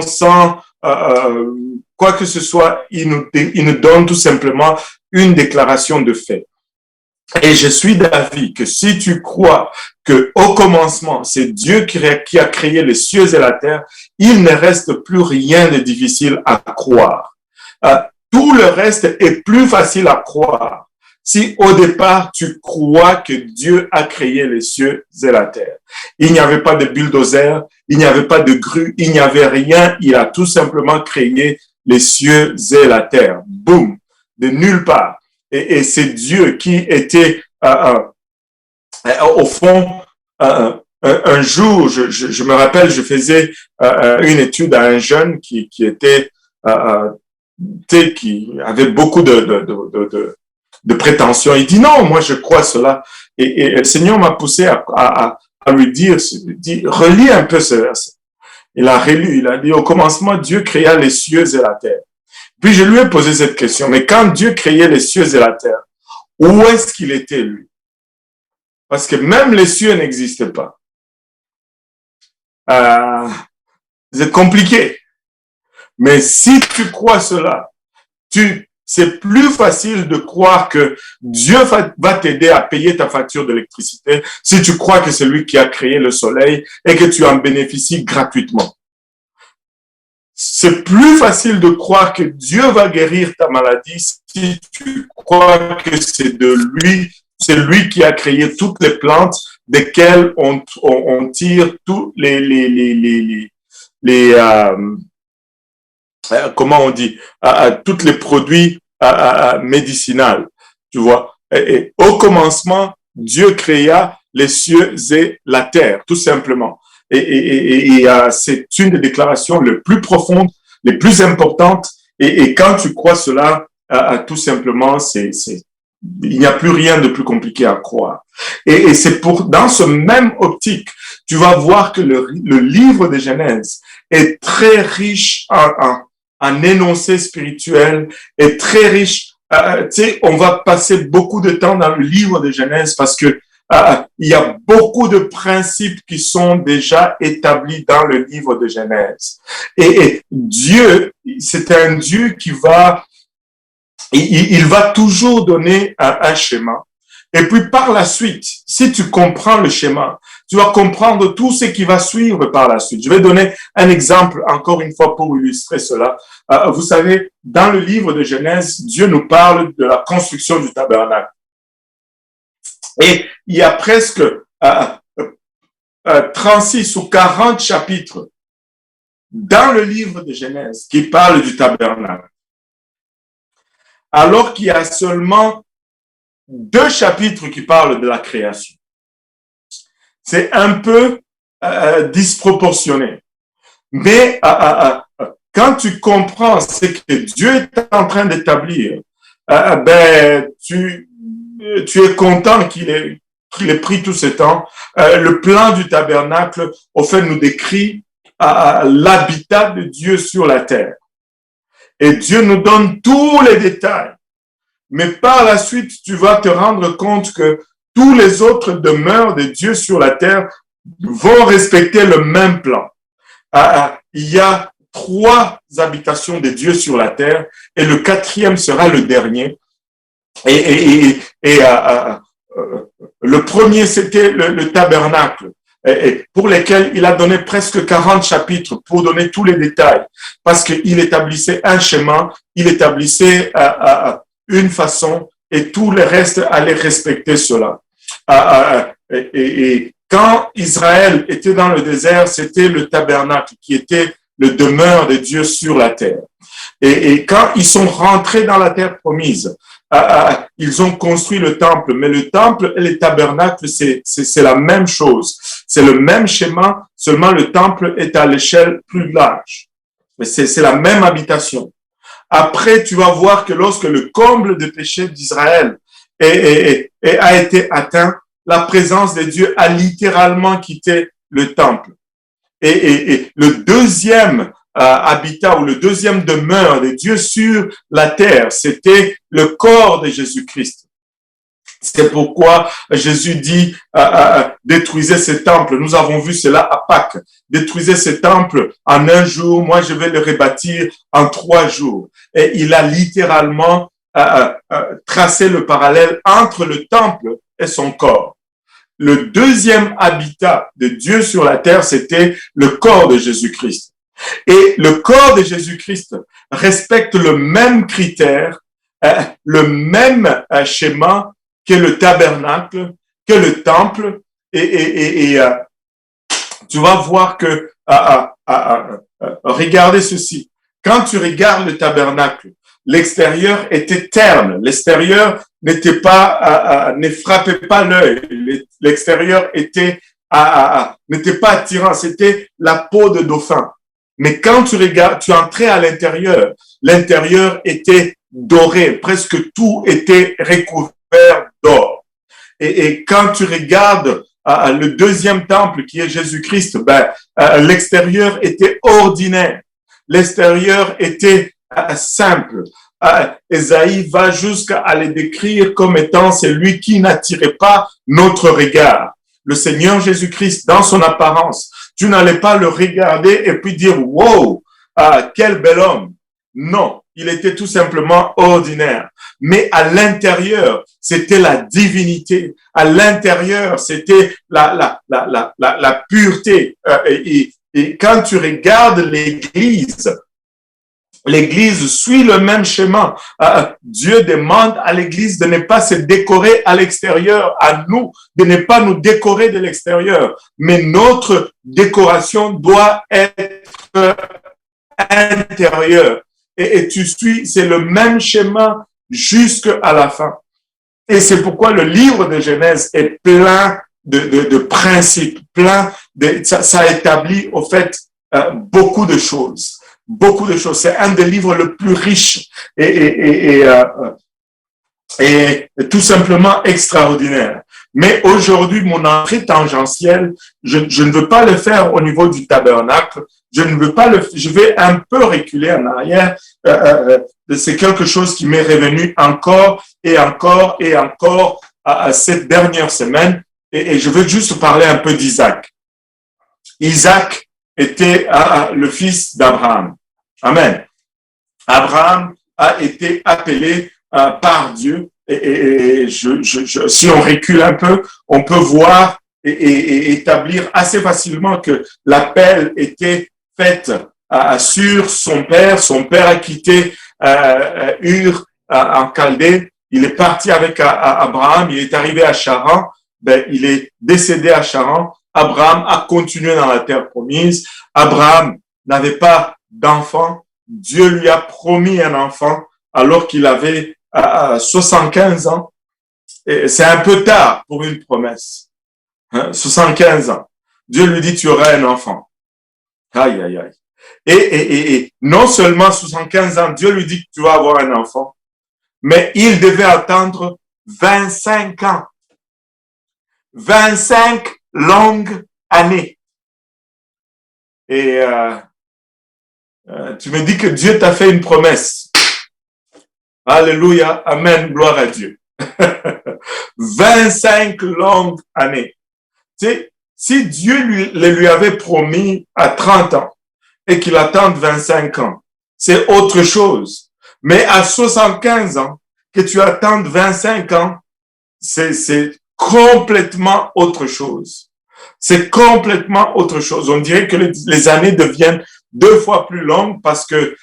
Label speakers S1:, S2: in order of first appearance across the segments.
S1: sans quoi que ce soit, il nous donne tout simplement une déclaration de fait. Et je suis d'avis que si tu crois que au commencement, c'est Dieu qui a créé les cieux et la terre, il ne reste plus rien de difficile à croire. Tout le reste est plus facile à croire. Si au départ, tu crois que Dieu a créé les cieux et la terre. Il n'y avait pas de bulldozer, il n'y avait pas de grue, il n'y avait rien. Il a tout simplement créé les cieux et la terre. Boum, de nulle part. Et c'est Dieu qui était, au fond, un jour, je me rappelle, je faisais une étude à un jeune qui était, qui avait beaucoup de prétentions. Il dit non, moi je crois cela. Et le Seigneur m'a poussé à lui dire, relis un peu ce verset. Il a relu, il a dit au commencement, Dieu créa les cieux et la terre. Puis je lui ai posé cette question, mais quand Dieu créait les cieux et la terre, où est-ce qu'il était, lui? Parce que même les cieux n'existent pas. C'est compliqué. Mais si tu crois cela, c'est plus facile de croire que Dieu va t'aider à payer ta facture d'électricité si tu crois que c'est lui qui a créé le soleil et que tu en bénéficies gratuitement. C'est plus facile de croire que Dieu va guérir ta maladie si tu crois que c'est lui qui a créé toutes les plantes desquelles on tire tous comment on dit, tous les produits médicinaux, tu vois. Et au commencement, Dieu créa les cieux et la terre, tout simplement. Et c'est une des déclarations les plus profondes, les plus importantes. Et quand tu crois cela, tout simplement, il n'y a plus rien de plus compliqué à croire. Et c'est dans ce même optique, tu vas voir que le livre de Genèse est très riche en énoncés spirituels, est très riche. Tu sais, on va passer beaucoup de temps dans le livre de Genèse parce que il y a beaucoup de principes qui sont déjà établis dans le livre de Genèse. Et Dieu, c'est un Dieu qui il va toujours donner un schéma. Et puis par la suite, si tu comprends le schéma, tu vas comprendre tout ce qui va suivre par la suite. Je vais donner un exemple encore une fois pour illustrer cela. Vous savez, dans le livre de Genèse, Dieu nous parle de la construction du tabernacle. Et il y a presque 36 ou 40 chapitres dans le livre de Genèse qui parlent du tabernacle. Alors qu'il y a seulement 2 chapitres qui parlent de la création. C'est un peu disproportionné. Mais quand tu comprends ce que Dieu est en train d'établir, tu es content qu'il ait pris tout ce temps. Le plan du tabernacle, au fait, nous décrit l'habitat de Dieu sur la terre. Et Dieu nous donne tous les détails. Mais par la suite, tu vas te rendre compte que tous les autres demeures de Dieu sur la terre vont respecter le même plan. Il y a 3 habitations de Dieu sur la terre et le 4e sera le dernier. Et le premier, c'était le tabernacle, pour lequel il a donné presque 40 chapitres pour donner tous les détails, parce qu'il établissait un schéma, il établissait une façon, et tout le reste allait respecter cela. Et quand Israël était dans le désert, c'était le tabernacle qui était le demeure de Dieu sur la terre. Et quand ils sont rentrés dans la terre promise, ils ont construit le temple, mais le temple et le tabernacle, c'est la même chose. C'est le même schéma, seulement le temple est à l'échelle plus large. Mais c'est la même habitation. Après, tu vas voir que lorsque le comble de péché d'Israël a été atteint, la présence de Dieu a littéralement quitté le temple. Et le deuxième habitat ou le deuxième demeure de Dieu sur la terre, c'était le corps de Jésus-Christ. C'est pourquoi Jésus dit détruisez ce temple. Nous avons vu cela à Pâques. Détruisez ce temple en un jour. Moi, je vais le rebâtir en 3 jours. Et il a littéralement tracé le parallèle entre le temple et son corps. Le deuxième habitat de Dieu sur la terre, c'était le corps de Jésus-Christ. Et le corps de Jésus-Christ respecte le même critère, le même schéma que le tabernacle, que le temple, et tu vas voir que, regardez ceci, quand tu regardes le tabernacle, l'extérieur était terne, l'extérieur n'était pas, ne frappait pas l'œil, l'extérieur était, n'était pas attirant, c'était la peau de dauphin. Mais quand tu regardes, tu entrais à l'intérieur, l'intérieur était doré, presque tout était recouvert d'or. Et quand tu regardes le deuxième temple qui est Jésus-Christ, l'extérieur était ordinaire, l'extérieur était simple. Ésaïe va jusqu'à le décrire comme étant celui qui n'attirait pas notre regard. Le Seigneur Jésus-Christ, dans son apparence, tu n'allais pas le regarder et puis dire « Wow, quel bel homme !» Non, il était tout simplement ordinaire. Mais à l'intérieur, c'était la divinité. À l'intérieur, c'était la pureté. Et quand tu regardes l'Église, l'Église suit le même schéma. Dieu demande à l'Église de ne pas se décorer à l'extérieur, à nous de ne pas nous décorer de l'extérieur. Mais notre décoration doit être intérieure. Et tu suis, c'est le même schéma jusqu'à la fin. Et c'est pourquoi le livre de Genèse est plein de principes, plein de, ça établit au fait beaucoup de choses. Beaucoup de choses. C'est un des livres le plus riches et tout simplement extraordinaire. Mais aujourd'hui, mon entrée tangentielle, je ne veux pas le faire au niveau du tabernacle. Je ne veux pas je vais un peu reculer en arrière. C'est quelque chose qui m'est revenu encore et encore et encore cette dernière semaine. Et je veux juste parler un peu d'Isaac. Isaac était le fils d'Abraham. Amen. Abraham a été appelé par Dieu. Et si on recule un peu, on peut voir et établir assez facilement que l'appel était fait sur son père. Son père a quitté Ur en Chaldée. Il est parti avec Abraham. Il est arrivé à Charan. Il est décédé à Charan. Abraham a continué dans la terre promise. Abraham n'avait pas d'enfant. Dieu lui a promis un enfant alors qu'il avait 75 ans. C'est un peu tard pour une promesse. 75 ans. Dieu lui dit, tu auras un enfant. Aïe, aïe, aïe. Et non seulement 75 ans, Dieu lui dit que tu vas avoir un enfant, mais il devait attendre 25 ans. 25 longues années. Et tu me dis que Dieu t'a fait une promesse. Alléluia, amen, gloire à Dieu. 25 longues années. Tu sais, si Dieu lui avait promis à 30 ans et qu'il attende 25 ans, c'est autre chose. Mais à 75 ans, que tu attendes 25 ans, c'est complètement autre chose. C'est complètement autre chose. On dirait que les années deviennent 2 fois plus longues parce que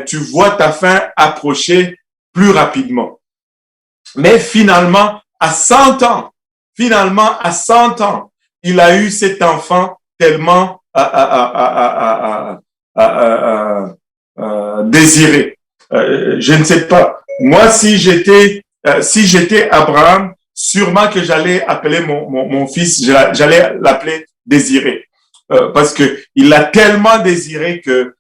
S1: tu vois ta fin approcher plus rapidement. Mais finalement, à 100 ans, il a eu cet enfant tellement désiré. Je ne sais pas. Moi, si j'étais Abraham, sûrement que j'allais appeler mon fils, j'allais l'appeler Désiré. Parce que il l'a tellement désiré que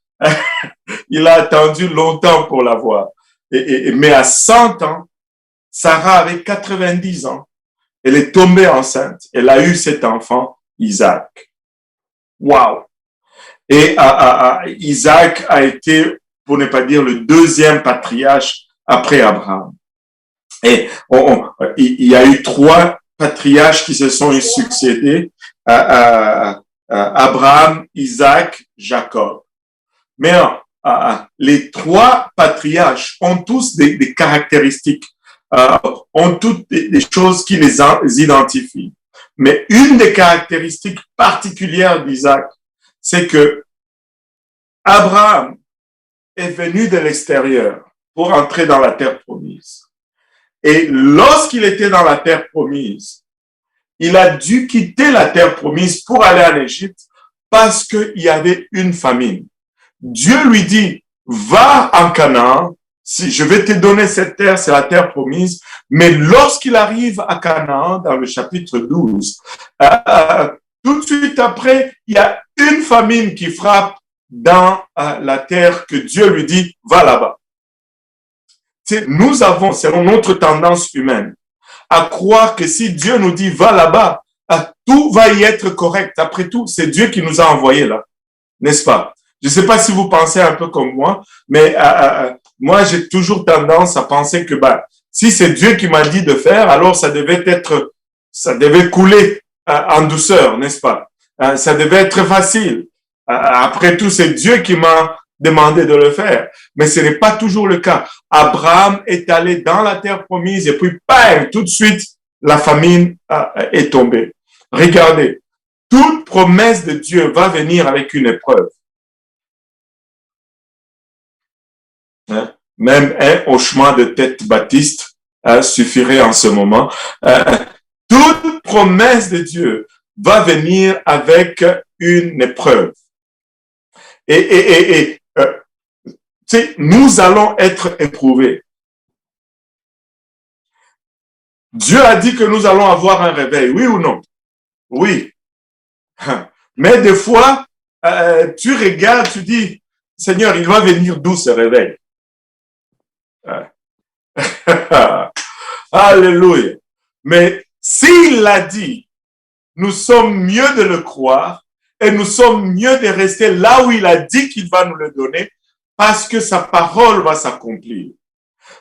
S1: il a attendu longtemps pour l'avoir. Mais à 100 ans, Sarah avait 90 ans. Elle est tombée enceinte. Elle a eu cet enfant, Isaac. Wow! Et Isaac a été, pour ne pas dire, le deuxième patriarche après Abraham. Et il y a eu 3 patriarches qui se sont succédés, Abraham, Isaac, Jacob. Mais les 3 patriarches ont tous des caractéristiques, ont toutes des choses qui les identifient. Mais une des caractéristiques particulières d'Isaac, c'est que Abraham est venu de l'extérieur pour entrer dans la terre promise. Et lorsqu'il était dans la terre promise, il a dû quitter la terre promise pour aller en Égypte parce qu'il y avait une famine. Dieu lui dit, va en Canaan, si je vais te donner cette terre, c'est la terre promise. Mais lorsqu'il arrive à Canaan, dans le chapitre 12, tout de suite après, il y a une famine qui frappe dans la terre que Dieu lui dit, va là-bas. Nous avons, selon notre tendance humaine, à croire que si Dieu nous dit, va là-bas, tout va y être correct. Après tout, c'est Dieu qui nous a envoyés là, n'est-ce pas? Je ne sais pas si vous pensez un peu comme moi, mais moi, j'ai toujours tendance à penser que si c'est Dieu qui m'a dit de faire, alors ça devait couler en douceur, n'est-ce pas? Ça devait être facile. Après tout, c'est Dieu qui m'a demandé de le faire. Mais ce n'est pas toujours le cas. Abraham est allé dans la terre promise et puis, bam, tout de suite, la famine est tombée. Regardez, toute promesse de Dieu va venir avec une épreuve. Même un hochement de tête baptiste suffirait en ce moment. Toute promesse de Dieu va venir avec une épreuve. Et nous allons être éprouvés. Dieu a dit que nous allons avoir un réveil, oui ou non? Oui. Mais des fois, tu regardes, tu dis, Seigneur, il va venir d'où ce réveil? Alléluia. Mais s'il l'a dit, nous sommes mieux de le croire et nous sommes mieux de rester là où il a dit qu'il va nous le donner parce que sa parole va s'accomplir.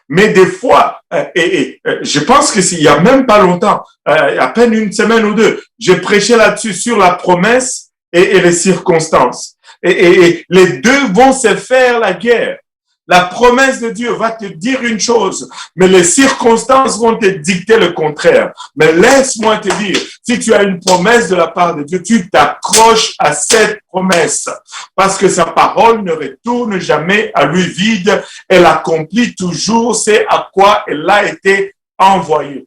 S1: Mais des fois, je pense que s'il y a même pas longtemps, à peine une semaine ou deux, j'ai prêché là-dessus sur la promesse et les circonstances. Et les deux vont se faire la guerre. La promesse de Dieu va te dire une chose, mais les circonstances vont te dicter le contraire. Mais laisse-moi te dire, si tu as une promesse de la part de Dieu, tu t'accroches à cette promesse parce que sa parole ne retourne jamais à lui vide. Elle accomplit toujours ce à quoi elle a été envoyée.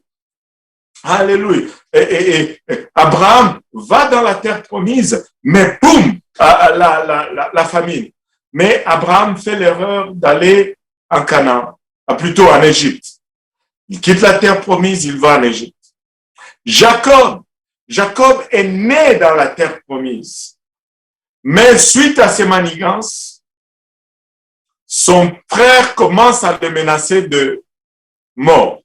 S1: Alléluia. Et Abraham va dans la terre promise, mais boum, la famine. Mais Abraham fait l'erreur d'aller en Canaan, plutôt en Égypte. Il quitte la terre promise, il va en Égypte. Jacob est né dans la terre promise. Mais suite à ses manigances, son frère commence à le menacer de mort.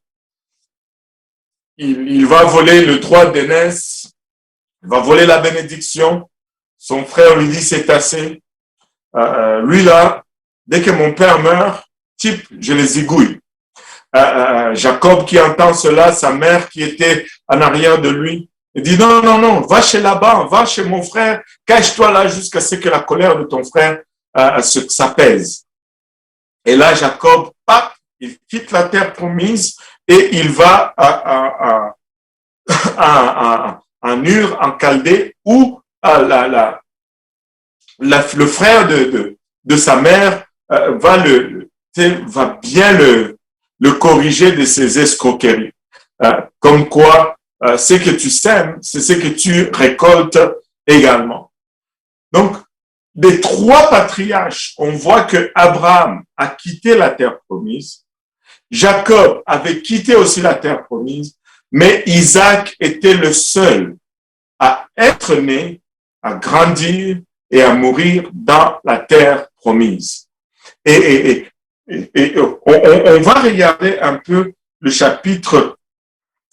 S1: Il va voler le droit d'aînesse, il va voler la bénédiction. Son frère lui dit c'est assez. Lui là, dès que mon père meurt, type, je les zigouille. Jacob qui entend cela, sa mère qui était en arrière de lui, il dit non, va chez Laban, va chez mon frère, cache-toi là jusqu'à ce que la colère de ton frère s'apaise. Et là, Jacob, il quitte la terre promise et il va en Ur, en Chaldée, où le frère de sa mère va bien le corriger de ses escroqueries. Comme quoi, ce que tu sèmes, c'est ce que tu récoltes également. Donc, des 3 patriarches, on voit que Abraham a quitté la terre promise, Jacob avait quitté aussi la terre promise, mais Isaac était le seul à être né, à grandir et à mourir dans la terre promise. Et on va regarder un peu le chapitre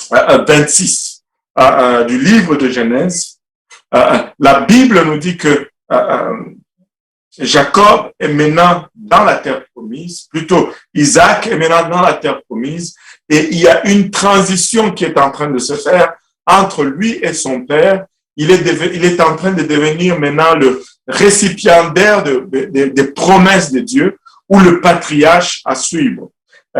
S1: 26 du livre de Genèse. La Bible nous dit que Jacob est maintenant dans la terre promise, plutôt Isaac est maintenant dans la terre promise, et il y a une transition qui est en train de se faire entre lui et son père. Il est en train de devenir maintenant le récipiendaire des promesses de Dieu ou le patriarche à suivre.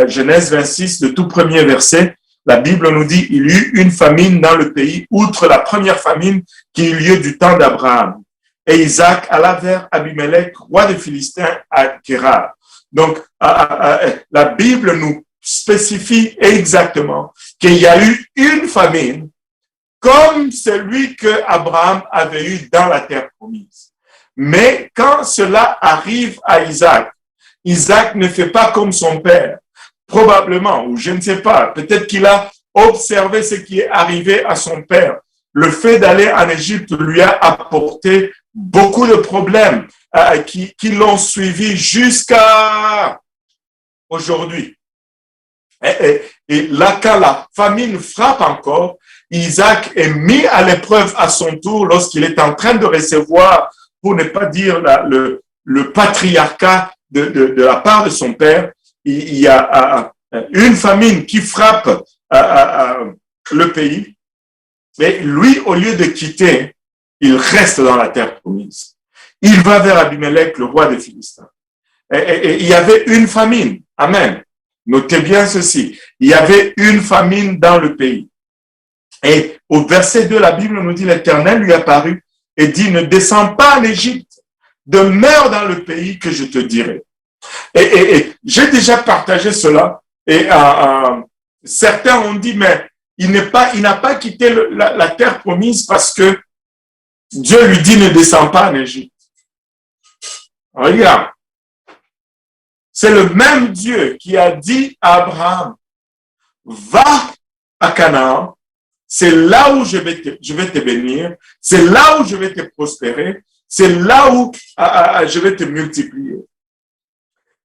S1: Genèse 26, le tout premier verset, la Bible nous dit, il y eut une famine dans le pays, outre la première famine qui eut lieu du temps d'Abraham. Et Isaac alla vers Abimelech, roi des Philistins, à Guérar. Donc, la Bible nous spécifie exactement qu'il y a eu une famine comme celui que Abraham avait eu dans la terre promise. Mais quand cela arrive à Isaac, Isaac ne fait pas comme son père. Probablement, ou je ne sais pas, peut-être qu'il a observé ce qui est arrivé à son père. Le fait d'aller en Égypte lui a apporté beaucoup de problèmes qui l'ont suivi jusqu'à aujourd'hui. Et là, quand la famine frappe encore, Isaac est mis à l'épreuve à son tour lorsqu'il est en train de recevoir, pour ne pas dire le patriarcat de la part de son père. Il y a une famine qui frappe le pays, mais lui, au lieu de quitter, il reste dans la terre promise. Il va vers Abimelech, le roi des Philistins. Et il y avait une famine. Amen. Notez bien ceci. Il y avait une famine dans le pays. Et au verset 2, la Bible nous dit, l'Éternel lui apparut et dit, ne descends pas en Égypte, demeure dans le pays que je te dirai. Et j'ai déjà partagé cela, et certains ont dit, mais il n'a pas quitté la terre promise parce que Dieu lui dit, ne descends pas en Égypte. Regarde, c'est le même Dieu qui a dit à Abraham, va à Canaan, c'est là où je vais te bénir, c'est là où je vais te prospérer, c'est là où je vais te multiplier.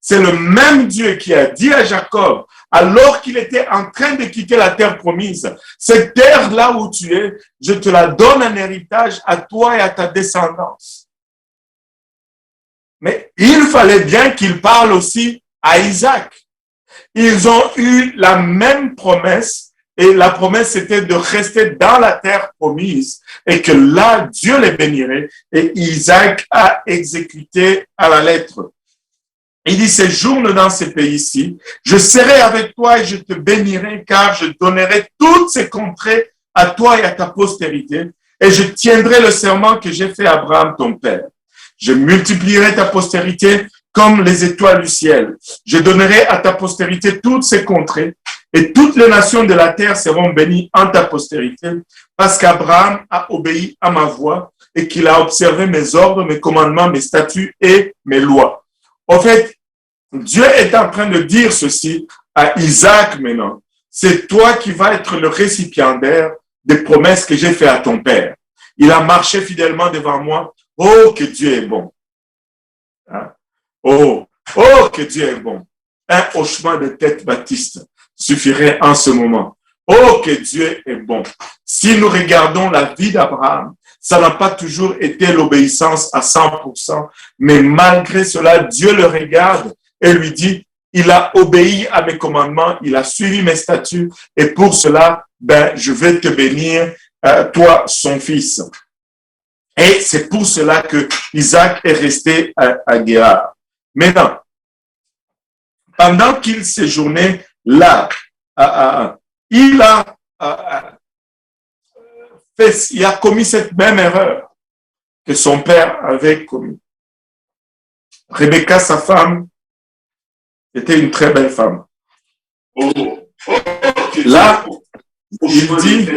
S1: C'est le même Dieu qui a dit à Jacob, alors qu'il était en train de quitter la terre promise, cette terre-là où tu es, je te la donne en héritage à toi et à ta descendance. Mais il fallait bien qu'il parle aussi à Isaac. Ils ont eu la même promesse, et la promesse c'était de rester dans la terre promise et que là, Dieu les bénirait. Et Isaac a exécuté à la lettre. Il dit, séjourne dans ces pays-ci, je serai avec toi et je te bénirai, car je donnerai toutes ces contrées à toi et à ta postérité, et je tiendrai le serment que j'ai fait à Abraham, ton père. Je multiplierai ta postérité comme les étoiles du ciel. Je donnerai à ta postérité toutes ces contrées, et toutes les nations de la terre seront bénies en ta postérité, parce qu'Abraham a obéi à ma voix, et qu'il a observé mes ordres, mes commandements, mes statuts et mes lois. En fait, Dieu est en train de dire ceci à Isaac maintenant. C'est toi qui vas être le récipiendaire des promesses que j'ai faites à ton père. Il a marché fidèlement devant moi. Oh, que Dieu est bon. Hein? Oh, que Dieu est bon. Un hochement de tête baptiste suffirait en ce moment. Oh, que Dieu est bon. Si nous regardons la vie d'Abraham, ça n'a pas toujours été l'obéissance à 100%, mais malgré cela, Dieu le regarde et lui dit, il a obéi à mes commandements, il a suivi mes statuts, et pour cela, je vais te bénir, toi, son fils. Et c'est pour cela que Isaac est resté à Guérar. Maintenant, pendant qu'il séjournait là, il a commis cette même erreur que son père avait commis. Rebecca, sa femme, était une très belle femme. Là, il dit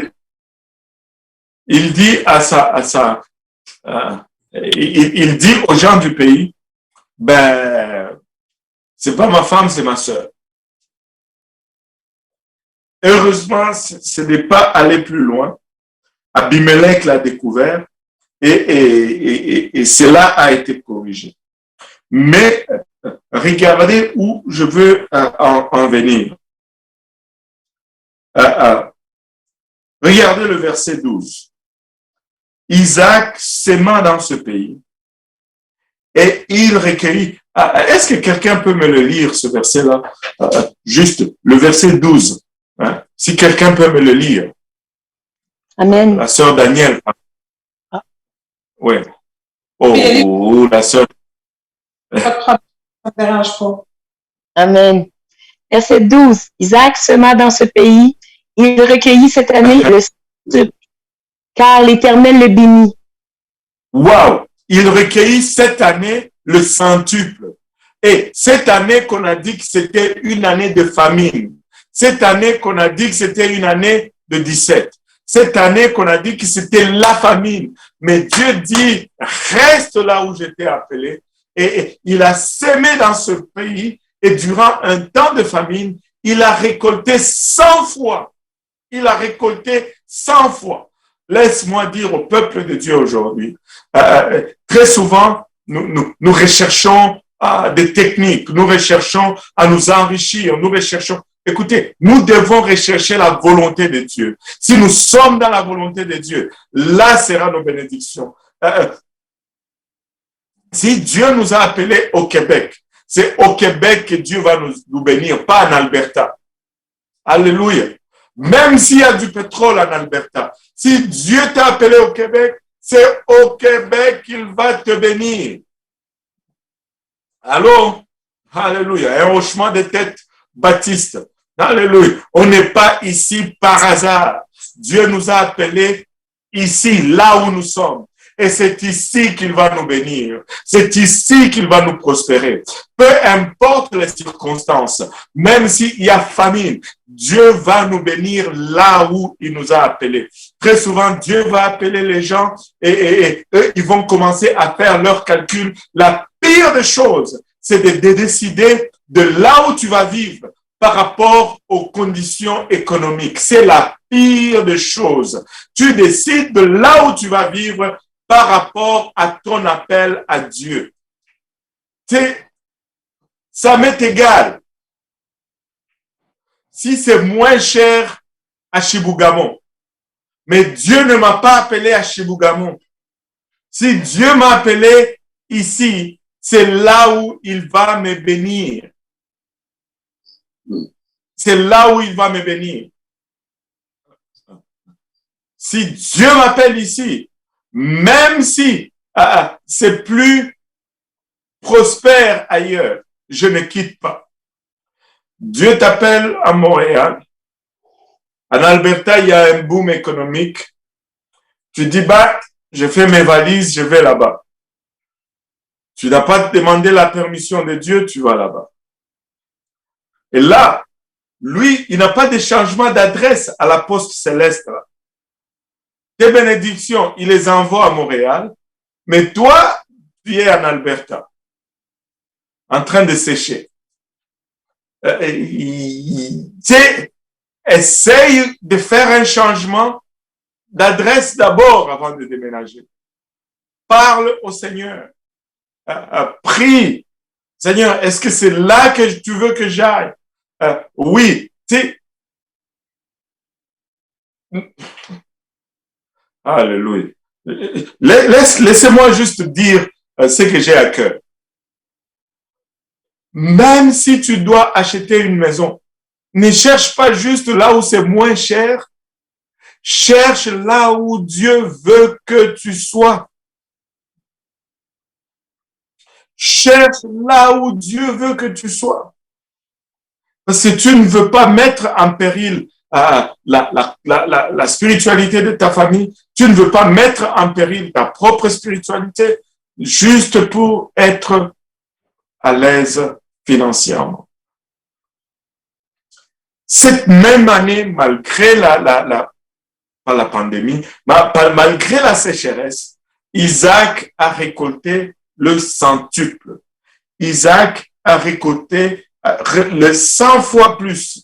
S1: il dit aux gens du pays, c'est pas ma femme, c'est ma sœur. Heureusement, ce n'est pas allé plus loin. Abimelech l'a découvert et cela a été corrigé. Mais regardez où je veux en venir. Regardez le verset 12. Isaac s'aima dans ce pays et il recueillit. Est-ce que quelqu'un peut me le lire, ce verset-là? Juste le verset 12. Hein? Si quelqu'un peut me le lire.
S2: Amen.
S1: La sœur Danielle.
S2: Ah.
S1: Oui. Oh, la sœur.
S3: Pas de problème, ça ne dérange pas.
S2: Amen. Verset 12. Isaac sema dans ce pays. Il recueillit cette année le centuple, car l'Éternel le bénit.
S1: Wow! Il recueillit cette année le centuple. Et cette année qu'on a dit que c'était une année de famine. Cette année qu'on a dit que c'était une année de 17. Cette année qu'on a dit que c'était la famine. Mais Dieu dit, reste là où j'étais appelé. Et il a sémé dans ce pays. Et durant un temps de famine, il a récolté 100 fois. Il a récolté 100 fois. Laisse-moi dire au peuple de Dieu aujourd'hui, très souvent, nous recherchons des techniques, nous recherchons à nous enrichir, nous recherchons. Écoutez, nous devons rechercher la volonté de Dieu. Si nous sommes dans la volonté de Dieu, là sera nos bénédictions. Si Dieu nous a appelés au Québec, c'est au Québec que Dieu va nous bénir, pas en Alberta. Alléluia. Même s'il y a du pétrole en Alberta, si Dieu t'a appelé au Québec, c'est au Québec qu'il va te bénir. Allô? Alléluia. Un hochement de tête, Baptiste. Alléluia. On n'est pas ici par hasard. Dieu nous a appelés ici, là où nous sommes. Et c'est ici qu'il va nous bénir. C'est ici qu'il va nous prospérer. Peu importe les circonstances, même s'il y a famine, Dieu va nous bénir là où il nous a appelés. Très souvent, Dieu va appeler les gens et eux, ils vont commencer à faire leurs calculs. La pire des choses, c'est de décider de là où tu vas vivre par rapport aux conditions économiques. C'est la pire des choses. Tu décides de là où tu vas vivre par rapport à ton appel à Dieu. Ça m'est égal. Si c'est moins cher à Chibougamau, mais Dieu ne m'a pas appelé à Chibougamau. Si Dieu m'a appelé ici, c'est là où il va me bénir. C'est là où il va me bénir. Si Dieu m'appelle ici, même si c'est plus prospère ailleurs, je ne quitte pas. Dieu t'appelle à Montréal. En Alberta, il y a un boom économique. Tu dis, bah, je fais mes valises, je vais là-bas. Tu n'as pas demandé la permission de Dieu, tu vas là-bas. Et là, lui, il n'a pas de changement d'adresse à la poste céleste. Tes bénédictions, il les envoie à Montréal, mais toi, tu es en Alberta, en train de sécher. Essaye de faire un changement d'adresse d'abord avant de déménager. Parle au Seigneur. Prie. Seigneur, est-ce que c'est là que tu veux que j'aille? Oui. Alléluia. Laissez-moi juste dire ce que j'ai à cœur. Même si tu dois acheter une maison, ne cherche pas juste là où c'est moins cher. Cherche là où Dieu veut que tu sois. Cherche là où Dieu veut que tu sois. Parce que tu ne veux pas mettre en péril la spiritualité de ta famille. Tu ne veux pas mettre en péril ta propre spiritualité juste pour être à l'aise financièrement. Cette même année, malgré pas la pandémie, malgré la sécheresse, Isaac a récolté le centuple. Isaac a récolté le 100 fois plus.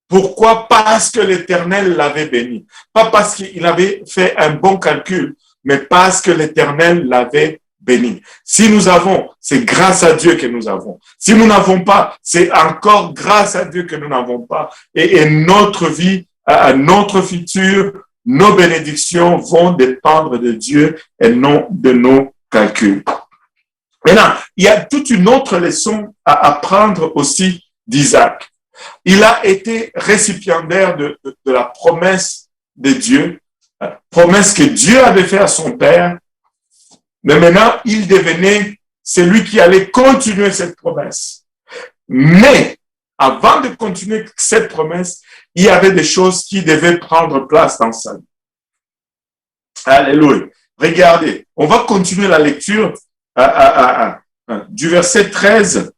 S1: Pourquoi? Parce que l'Éternel l'avait béni. Pas parce qu'il avait fait un bon calcul, mais parce que l'Éternel l'avait béni. Si nous avons, c'est grâce à Dieu que nous avons. Si nous n'avons pas, c'est encore grâce à Dieu que nous n'avons pas. Et notre vie, notre futur, nos bénédictions vont dépendre de Dieu et non de nos calculs. Maintenant, il y a toute une autre leçon à apprendre aussi d'Isaac. Il a été récipiendaire de la promesse de Dieu, promesse que Dieu avait faite à son père, mais maintenant, il devenait celui qui allait continuer cette promesse. Mais, avant de continuer cette promesse, il y avait des choses qui devaient prendre place dans sa vie. Alléluia. Regardez, on va continuer la lecture du verset 13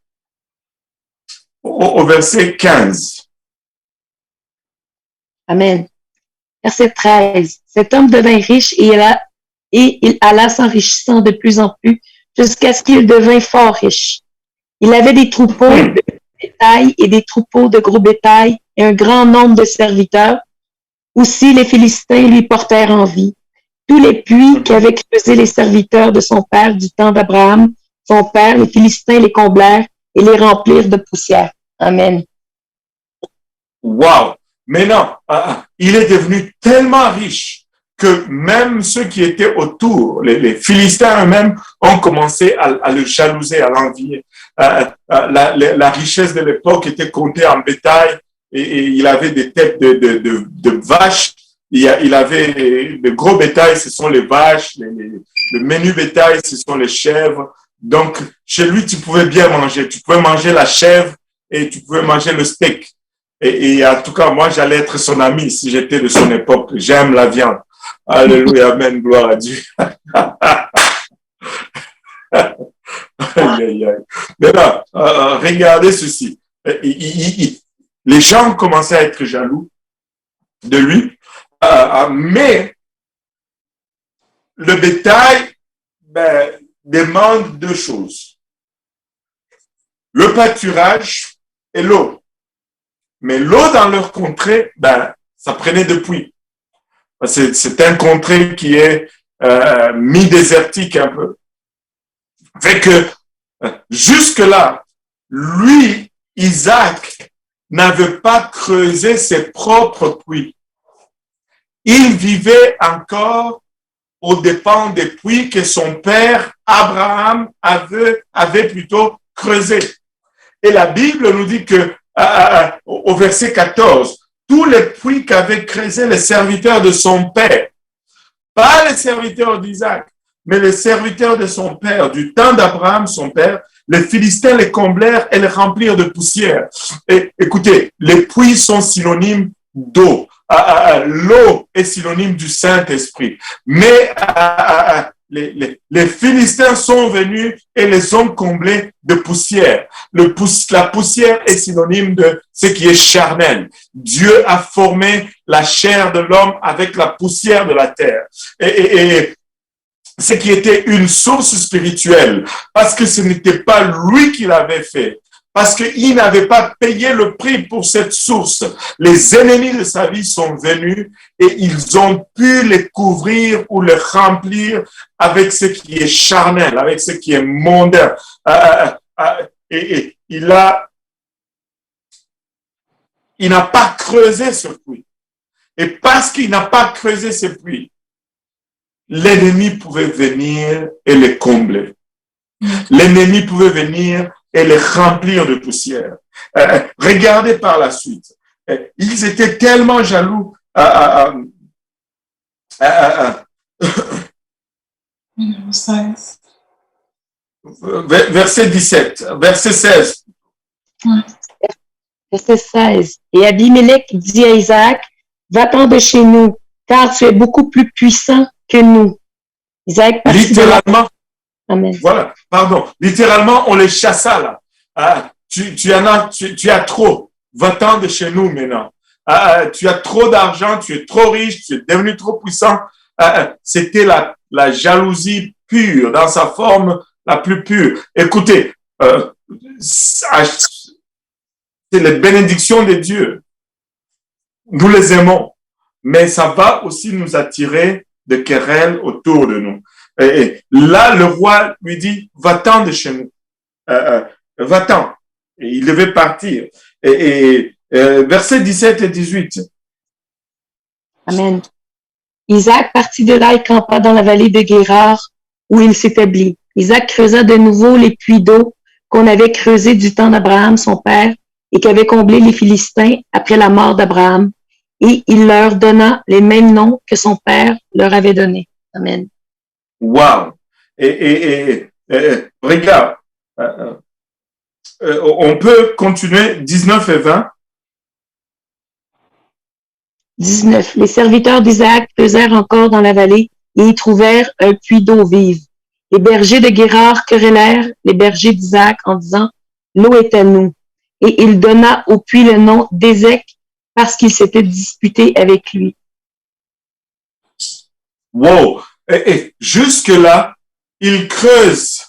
S1: au verset 15.
S2: Amen. Verset 13. Cet homme devint riche et il alla s'enrichissant de plus en plus jusqu'à ce qu'il devint fort riche. Il avait des troupeaux de bétail et des troupeaux de gros bétail et un grand nombre de serviteurs. Aussi les Philistins lui portèrent envie. Tous les puits qu'avaient creusés les serviteurs de son père du temps d'Abraham, son père, les Philistins les comblèrent et les remplirent de poussière. Amen.
S1: Wow! Maintenant, il est devenu tellement riche que même ceux qui étaient autour, les Philistins eux-mêmes, ont commencé à le jalouser, à l'envier. La richesse de l'époque était comptée en bétail et il avait des têtes de vaches. Il avait le gros bétail, ce sont les vaches, le menu bétail, ce sont les chèvres. Donc, chez lui, tu pouvais bien manger. Tu pouvais manger la chèvre et tu pouvais manger le steak. Et en tout cas, moi, j'allais être son ami si j'étais de son époque. J'aime la viande. Alléluia, amen, gloire à Dieu. Maintenant, regardez ceci. Les gens commençaient à être jaloux de lui, mais le bétail demande deux choses. Le pâturage et l'eau. Mais l'eau dans leur contrée, ça prenait de puits. C'est un contrée qui est mi-désertique un peu. Fait que jusque-là, lui, Isaac, n'avait pas creusé ses propres puits. Il vivait encore aux dépens des puits que son père Abraham avait plutôt creusés. Et la Bible nous dit que au verset 14, tous les puits qu'avaient creusés les serviteurs de son père, pas les serviteurs d'Isaac, mais les serviteurs de son père, du temps d'Abraham, son père, les Philistins les comblèrent et les remplirent de poussière. Et écoutez, les puits sont synonymes d'eau. L'eau est synonyme du Saint-Esprit. Mais les Philistins sont venus et les ont comblés de poussière. La poussière est synonyme de ce qui est charnel. Dieu a formé la chair de l'homme avec la poussière de la terre. Et ce qui était une source spirituelle, parce que ce n'était pas lui qui l'avait fait, parce qu'il n'avait pas payé le prix pour cette source. Les ennemis de sa vie sont venus et ils ont pu les couvrir ou les remplir avec ce qui est charnel, avec ce qui est mondain. Et il n'a pas creusé ce puits. Et parce qu'il n'a pas creusé ce puits, l'ennemi pouvait venir et les combler. L'ennemi pouvait venir et les remplir de poussière. Regardez par la suite. Ils étaient tellement jaloux. Verset 17, verset 16.
S2: Verset 16. Et Abimelech dit à Isaac, va-t'en de chez nous, car tu es beaucoup plus puissant que nous. Isaac
S1: littéralement,
S2: Amen.
S1: Voilà, pardon. Littéralement, on les chassa là. Tu as trop. Va-t'en de chez nous maintenant. Tu as trop d'argent, tu es trop riche, tu es devenu trop puissant. C'était la jalousie pure, dans sa forme la plus pure. Écoutez, c'est les bénédictions de Dieu. Nous les aimons, mais ça va aussi nous attirer de querelles autour de nous. Et là, le roi lui dit, va-t'en de chez nous. Va-t'en. Et il devait partir. Versets 17 et 18.
S2: Amen. Isaac partit de là et campa dans la vallée de Guérard, où il s'établit. Isaac creusa de nouveau les puits d'eau qu'on avait creusés du temps d'Abraham, son père, et qu'avaient comblé les Philistins après la mort d'Abraham, et il leur donna les mêmes noms que son père leur avait donnés. Amen.
S1: Wow. Regarde, on peut continuer 19 et 20.
S2: 19. Les serviteurs d'Isaac pesèrent encore dans la vallée et y trouvèrent un puits d'eau vive. Les bergers de Guérard querellèrent les bergers d'Isaac en disant, l'eau est à nous. Et il donna au puits le nom d'Ézek parce qu'il s'était disputé avec lui.
S1: Wow. Jusque-là, il recreuse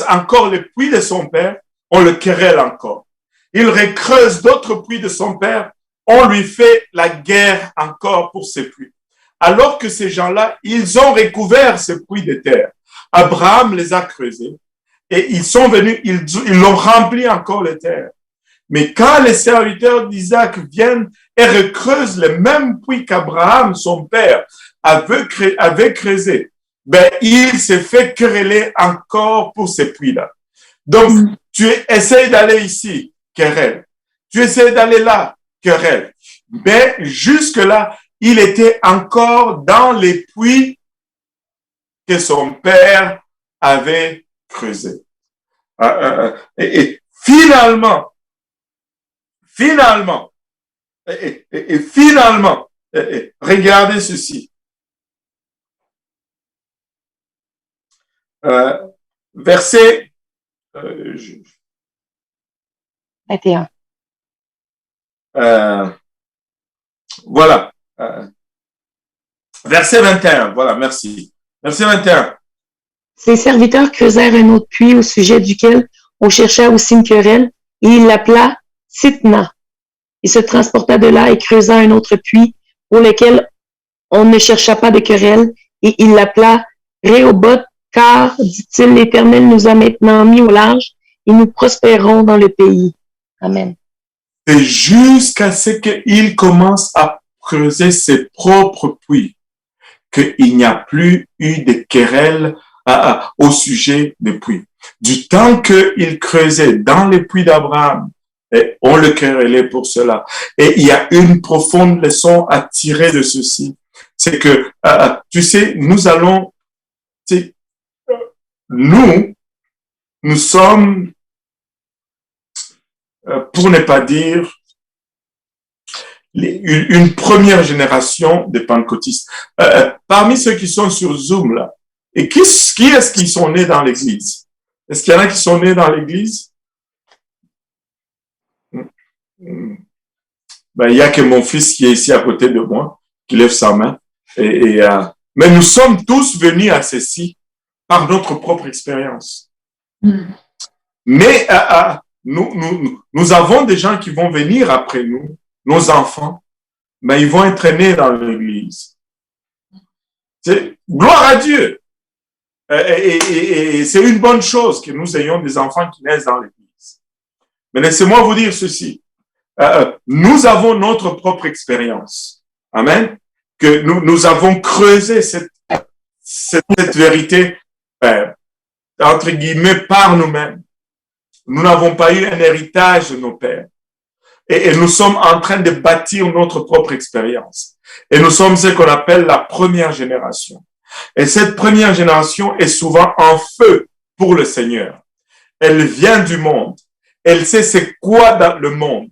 S1: encore le puits de son père, on le querelle encore. Il recreuse d'autres puits de son père, on lui fait la guerre encore pour ces puits. Alors que ces gens-là, ils ont recouvert ces puits de terre. Abraham les a creusés et ils sont venus, ils l'ont rempli encore les terres. Mais quand les serviteurs d'Isaac viennent et recreusent le même puits qu'Abraham, son père, avait creusé, ben, il s'est fait quereller encore pour ces puits-là. Donc, tu essayes d'aller ici, querelle. Tu essayes d'aller là, querelle. Mais jusque-là, il était encore dans les puits que son père avait creusés. Et finalement, regardez ceci. Verset
S2: 21.
S1: Voilà. Verset 21. Voilà, merci. Verset 21.
S2: Ses serviteurs creusèrent un autre puits au sujet duquel on chercha aussi une querelle, et il l'appela Sitna. Il se transporta de là et creusa un autre puits pour lequel on ne chercha pas de querelle, et il l'appela Rehoboth, car, dit-il, l'Éternel nous a maintenant mis au large et nous prospérons dans le pays. Amen.
S1: C'est jusqu'à ce qu'il commence à creuser ses propres puits qu'il n'y a plus eu de querelle au sujet des puits. Du temps qu'il creusait dans les puits d'Abraham, et on le querellait pour cela. Et il y a une profonde leçon à tirer de ceci. C'est que, tu sais, nous sommes, pour ne pas dire, une première génération de pentecôtistes. Parmi ceux qui sont sur Zoom, là, et qui est-ce qui sont nés dans l'Église? Est-ce qu'il y en a qui sont nés dans l'Église? Ben, il y a que mon fils qui est ici à côté de moi, qui lève sa main. Mais nous sommes tous venus à ceci par notre propre expérience. Mais nous avons des gens qui vont venir après nous, nos enfants, mais ils vont être nés dans l'Église. Gloire à Dieu. Et c'est une bonne chose que nous ayons des enfants qui naissent dans l'Église. Mais laissez-moi vous dire ceci. Nous avons notre propre expérience. Amen. Que nous avons creusé cette vérité, entre guillemets, par nous-mêmes. Nous n'avons pas eu un héritage de nos pères. Et nous sommes en train de bâtir notre propre expérience. Et nous sommes ce qu'on appelle la première génération. Et cette première génération est souvent en feu pour le Seigneur. Elle vient du monde. Elle sait c'est quoi dans le monde.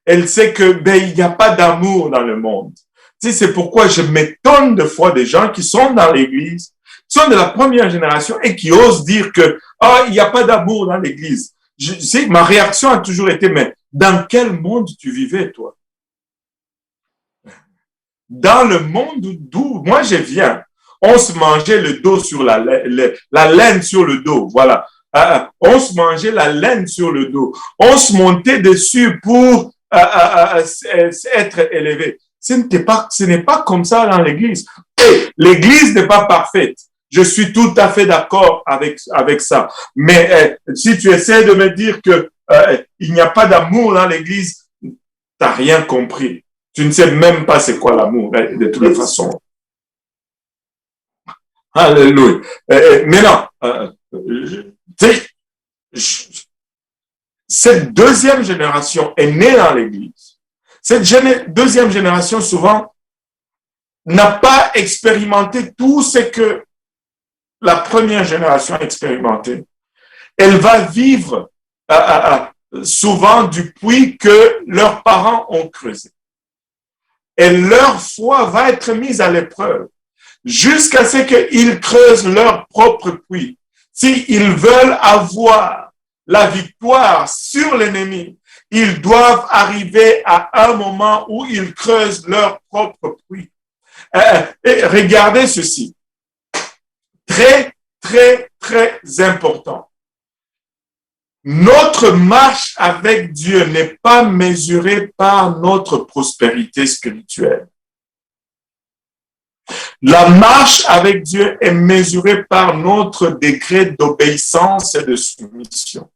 S1: Elle sait que il n'y a pas d'amour dans le monde. Tu sais, c'est pourquoi je m'étonne de fois des gens qui sont dans l'Église, qui sont de la première génération et qui osent dire que il n'y a pas d'amour dans l'Église. Ma réaction a toujours été, mais dans quel monde tu vivais, toi? Dans le monde d'où moi je viens, on se mangeait le dos sur la laine sur le dos, voilà. On se mangeait la laine sur le dos. On se montait dessus pour être élevé. Ce n'est pas comme ça dans l'Église. L'Église n'est pas parfaite. Je suis tout à fait d'accord avec ça. Mais si tu essaies de me dire que il n'y a pas d'amour dans l'Église, tu n'as rien compris. Tu ne sais même pas c'est quoi l'amour, de toute façon. Alléluia. Mais non, cette deuxième génération est née dans l'Église. Cette deuxième génération, souvent, n'a pas expérimenté tout ce que la première génération a expérimenté. Elle va vivre souvent du puits que leurs parents ont creusé. Et leur foi va être mise à l'épreuve jusqu'à ce qu'ils creusent leur propre puits. S'ils veulent avoir la victoire sur l'ennemi, ils doivent arriver à un moment où ils creusent leur propre puits. Et regardez ceci. Très, très, très important. Notre marche avec Dieu n'est pas mesurée par notre prospérité spirituelle. La marche avec Dieu est mesurée par notre degré d'obéissance et de soumission.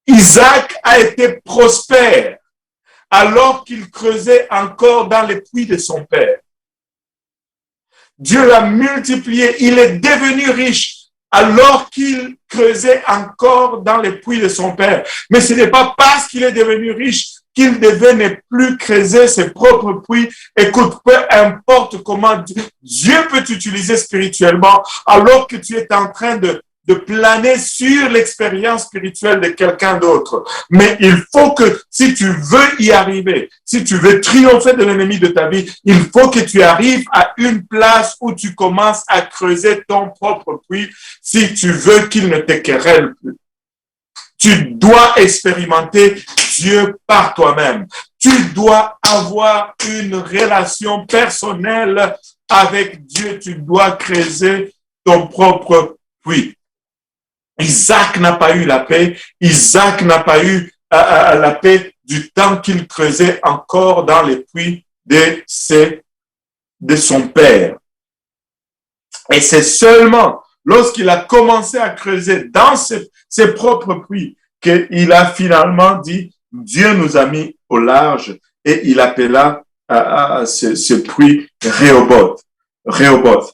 S1: Isaac a été prospère alors qu'il creusait encore dans les puits de son père. Dieu l'a multiplié, il est devenu riche alors qu'il creusait encore dans les puits de son père. Mais ce n'est pas parce qu'il est devenu riche qu'il devait ne plus creuser ses propres puits. Écoute, peu importe comment Dieu peut t'utiliser spirituellement alors que tu es en train de planer sur l'expérience spirituelle de quelqu'un d'autre. Mais il faut que, si tu veux y arriver, si tu veux triompher de l'ennemi de ta vie, il faut que tu arrives à une place où tu commences à creuser ton propre puits si tu veux qu'il ne te querelle plus. Tu dois expérimenter Dieu par toi-même. Tu dois avoir une relation personnelle avec Dieu. Tu dois creuser ton propre puits. Isaac n'a pas eu la paix. Isaac n'a pas eu la paix du temps qu'il creusait encore dans les puits de son père. Et c'est seulement lorsqu'il a commencé à creuser dans ses propres puits qu'il a finalement dit, Dieu nous a mis au large, et il appela ce puits Rehoboth. Rehoboth.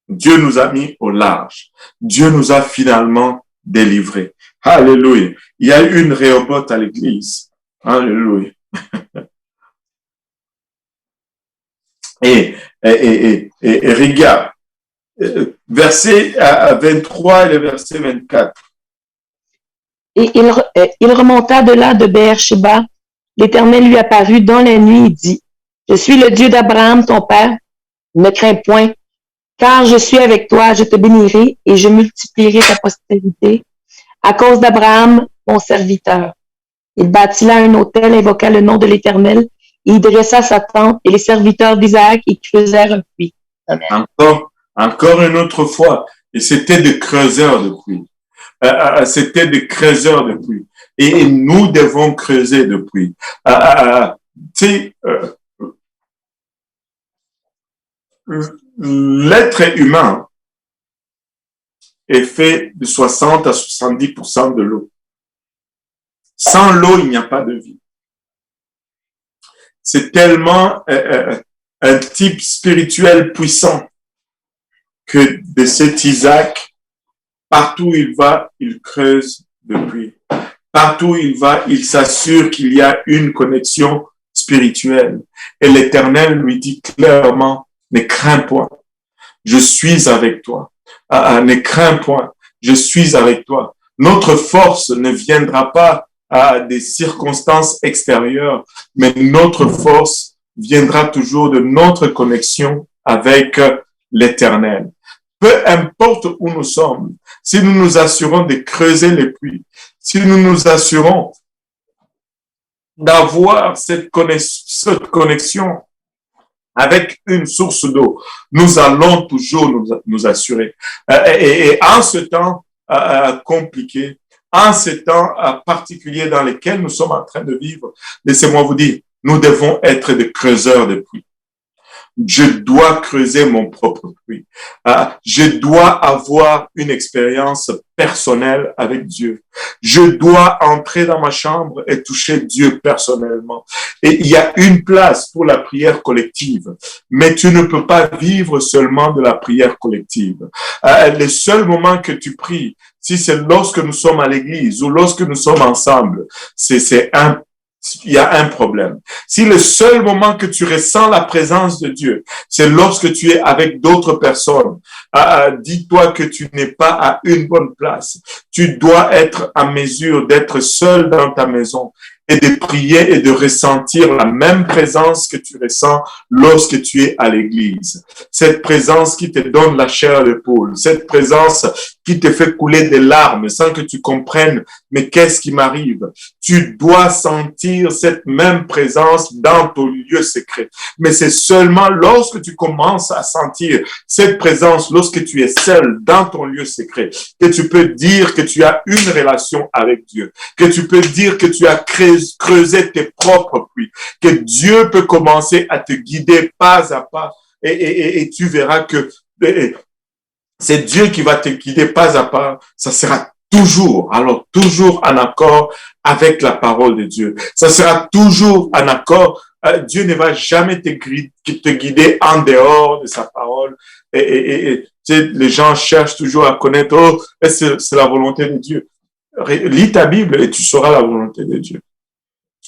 S1: Dieu nous a mis au large. Dieu nous a finalement délivrés. Alléluia. Il y a une Rehoboth à l'église. Alléluia. Et regarde, verset 23 et le verset 24.
S2: Et il remonta de là de Beer-Sheba. L'Éternel lui apparut dans la nuit et dit, je suis le Dieu d'Abraham, ton père. Ne crains point, car je suis avec toi, je te bénirai et je multiplierai ta postérité à cause d'Abraham, mon serviteur. Il bâtit là un autel, invoqua le nom de l'Éternel, et il dressa sa tente, et les serviteurs d'Isaac y creusèrent un puits. Amen.
S1: Encore une autre fois, et c'était des creuseurs de puits. C'était des creuseurs de puits. Et nous devons creuser de puits. L'être humain est fait de 60 à 70% de l'eau. Sans l'eau, il n'y a pas de vie. C'est tellement un type spirituel puissant que de cet Isaac, partout où il va, il creuse de puits. Partout où il va, il s'assure qu'il y a une connexion spirituelle. Et l'Éternel lui dit clairement, ne crains point, je suis avec toi. Ne crains point, je suis avec toi. Notre force ne viendra pas des circonstances extérieures, mais notre force viendra toujours de notre connexion avec l'Éternel. Peu importe où nous sommes, si nous nous assurons de creuser les puits, si nous nous assurons d'avoir cette connexion avec une source d'eau, nous allons toujours nous assurer. Et en ce temps compliqué, en ces temps particuliers dans lesquels nous sommes en train de vivre, laissez-moi vous dire, nous devons être des creuseurs de puits. je dois creuser mon propre puits. Je dois avoir une expérience personnelle avec Dieu. Je dois entrer dans ma chambre et toucher Dieu personnellement. Et il y a une place pour la prière collective, mais tu ne peux pas vivre seulement de la prière collective. Les seuls moments que tu pries, si c'est lorsque nous sommes à l'église ou lorsque nous sommes ensemble, il y a un problème. Si le seul moment que tu ressens la présence de Dieu, c'est lorsque tu es avec d'autres personnes, dis-toi que tu n'es pas à une bonne place. Tu dois être en mesure d'être seul dans ta maison et de prier et de ressentir la même présence que tu ressens lorsque tu es à l'église. Cette présence qui te donne la chair à l'épaule, cette présence qui te fait couler des larmes sans que tu comprennes, mais qu'est-ce qui m'arrive? Tu dois sentir cette même présence dans ton lieu secret. Mais c'est seulement lorsque tu commences à sentir cette présence, lorsque tu es seul dans ton lieu secret, que tu peux dire que tu as une relation avec Dieu, que tu peux dire que tu as creusé tes propres puits, que Dieu peut commencer à te guider pas à pas et tu verras que c'est Dieu qui va te guider pas à pas. Ça sera toujours en accord avec la parole de Dieu. Ça sera toujours en accord. Dieu ne va jamais te guider en dehors de sa parole. Et tu sais, les gens cherchent toujours à connaître, c'est la volonté de Dieu. Lis ta Bible et tu sauras la volonté de Dieu.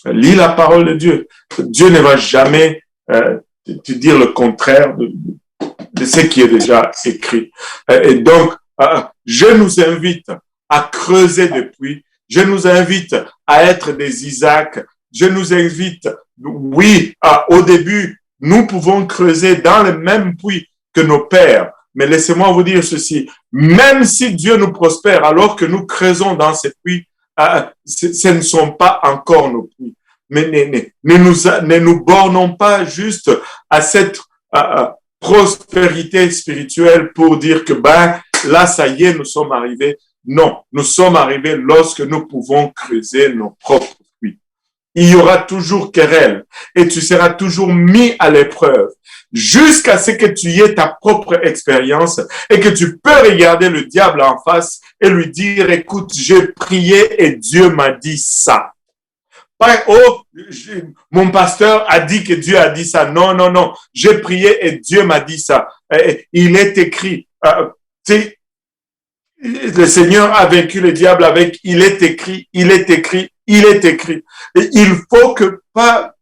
S1: Lis la parole de Dieu. Dieu ne va jamais te dire le contraire de ce qui est déjà écrit. Et donc, je nous invite à creuser des puits. Je nous invite à être des Isaac. Je nous invite, oui, au début, nous pouvons creuser dans le même puits que nos pères. Mais laissez-moi vous dire ceci. Même si Dieu nous prospère alors que nous creusons dans ces puits, ce ne sont pas encore nos puits. Mais ne nous bornons pas juste à cette prospérité spirituelle pour dire que là, ça y est, nous sommes arrivés. Non, nous sommes arrivés lorsque nous pouvons creuser nos propres puits. Il y aura toujours querelle et tu seras toujours mis à l'épreuve jusqu'à ce que tu aies ta propre expérience et que tu peux regarder le diable en face et lui dire, écoute, j'ai prié et Dieu m'a dit ça. Pas, mon pasteur a dit que Dieu a dit ça. Non, non, non. J'ai prié et Dieu m'a dit ça. Il est écrit. Le Seigneur a vaincu le diable avec il est écrit, il est écrit, il est écrit. Et il faut que pas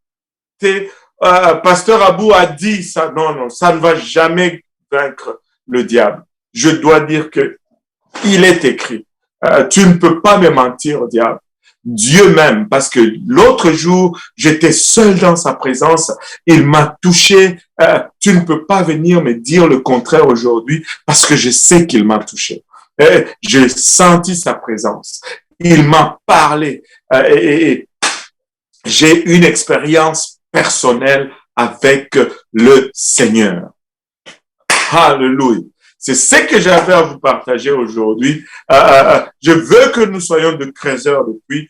S1: pasteur Abou a dit ça. Non, non, ça ne va jamais vaincre le diable. Je dois dire que il est écrit. Tu ne peux pas me mentir au diable. Dieu même, parce que l'autre jour, j'étais seul dans sa présence, il m'a touché. Tu ne peux pas venir me dire le contraire aujourd'hui parce que je sais qu'il m'a touché. J'ai senti sa présence. Il m'a parlé et j'ai une expérience personnelle avec le Seigneur. Alléluia. C'est ce que j'avais à vous partager aujourd'hui. Je veux que nous soyons de creuseurs de puits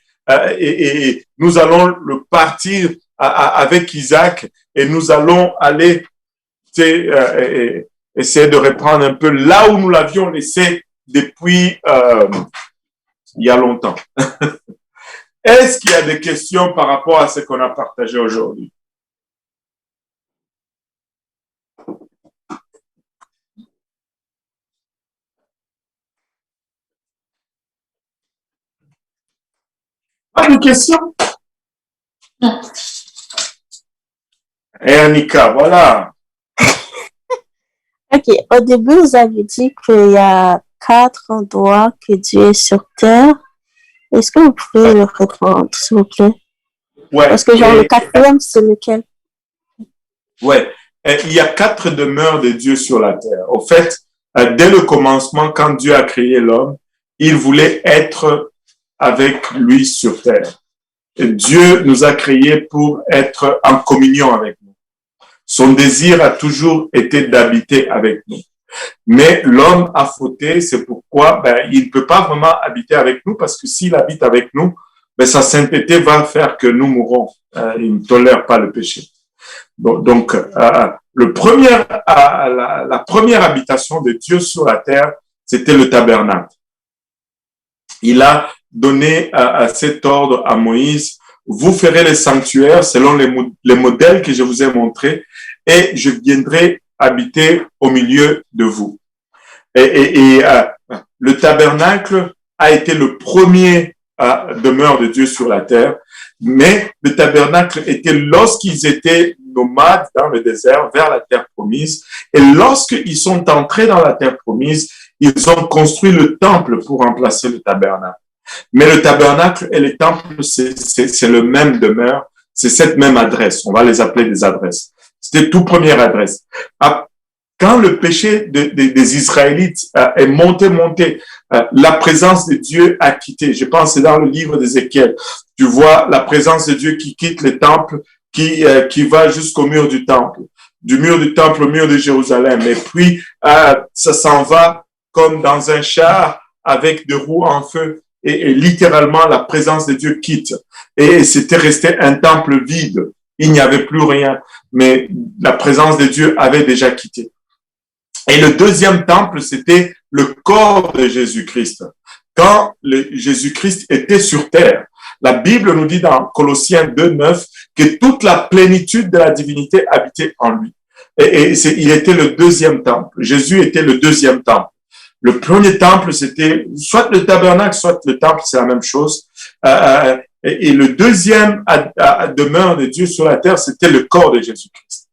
S1: et nous allons le partir avec Isaac et nous allons aller essayer de reprendre un peu là où nous l'avions laissé depuis il y a longtemps. Est-ce qu'il y a des questions par rapport à ce qu'on a partagé aujourd'hui? Pas de questions? Et Annika, voilà.
S4: Ok, au début, vous avez dit qu'il y a 4 endroits que Dieu est sur terre. Est-ce que vous pouvez le répondre, s'il vous plaît?
S1: Ouais.
S4: Parce que genre le 4e, c'est lequel?
S1: Ouais. Il y a 4 demeures de Dieu sur la terre. Au fait, dès le commencement, quand Dieu a créé l'homme, il voulait être avec lui sur terre. Et Dieu nous a créés pour être en communion avec nous. Son désir a toujours été d'habiter avec nous. Mais l'homme a fauté, c'est pourquoi il ne peut pas vraiment habiter avec nous parce que s'il habite avec nous, sa sainteté va faire que nous mourrons. Il ne tolère pas le péché. Donc, la première habitation de Dieu sur la terre, c'était le tabernacle. Il a donné cet ordre à Moïse: vous ferez les sanctuaires selon les modèles que je vous ai montrés et je viendrai habiter au milieu de vous. Le tabernacle a été le premier demeure de Dieu sur la terre, mais le tabernacle était lorsqu'ils étaient nomades dans le désert vers la terre promise, et lorsqu'ils sont entrés dans la terre promise, ils ont construit le temple pour remplacer le tabernacle. Mais le tabernacle et le temple, c'est le même demeure, c'est cette même adresse. On va les appeler des adresses. C'était toute première adresse. Quand le péché des Israélites est monté, la présence de Dieu a quitté. Je pense que c'est dans le livre d'Ézéchiel. Tu vois la présence de Dieu qui quitte le temple, qui va jusqu'au mur du temple. Du mur du temple au mur de Jérusalem. Et puis, ça s'en va comme dans un char avec des roues en feu. Et littéralement, la présence de Dieu quitte. Et c'était resté un temple vide. Il n'y avait plus rien. Mais la présence de Dieu avait déjà quitté. Et le deuxième temple, c'était le corps de Jésus-Christ. Quand Jésus-Christ était sur terre, la Bible nous dit dans Colossiens 2:9 que toute la plénitude de la divinité habitait en lui. Il était le deuxième temple. Jésus était le deuxième temple. Le premier temple, c'était soit le tabernacle, soit le temple, c'est la même chose. Et le deuxième demeure de Dieu sur la terre, c'était le corps de Jésus-Christ.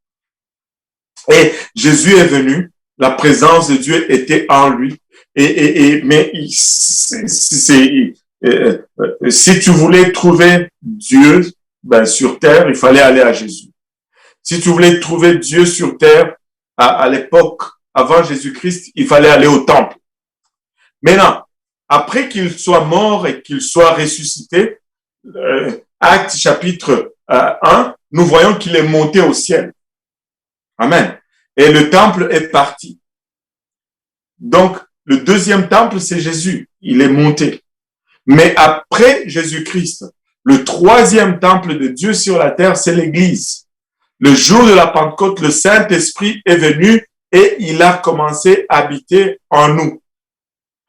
S1: Et Jésus est venu, la présence de Dieu était en lui. Mais si tu voulais trouver Dieu sur terre, il fallait aller à Jésus. Si tu voulais trouver Dieu sur terre, à l'époque, avant Jésus-Christ, il fallait aller au temple. Maintenant, après qu'il soit mort et qu'il soit ressuscité, Actes chapitre 1, nous voyons qu'il est monté au ciel. Amen. Et le temple est parti. Donc, le deuxième temple, c'est Jésus. Il est monté. Mais après Jésus-Christ, le troisième temple de Dieu sur la terre, c'est l'Église. Le jour de la Pentecôte, le Saint-Esprit est venu et il a commencé à habiter en nous.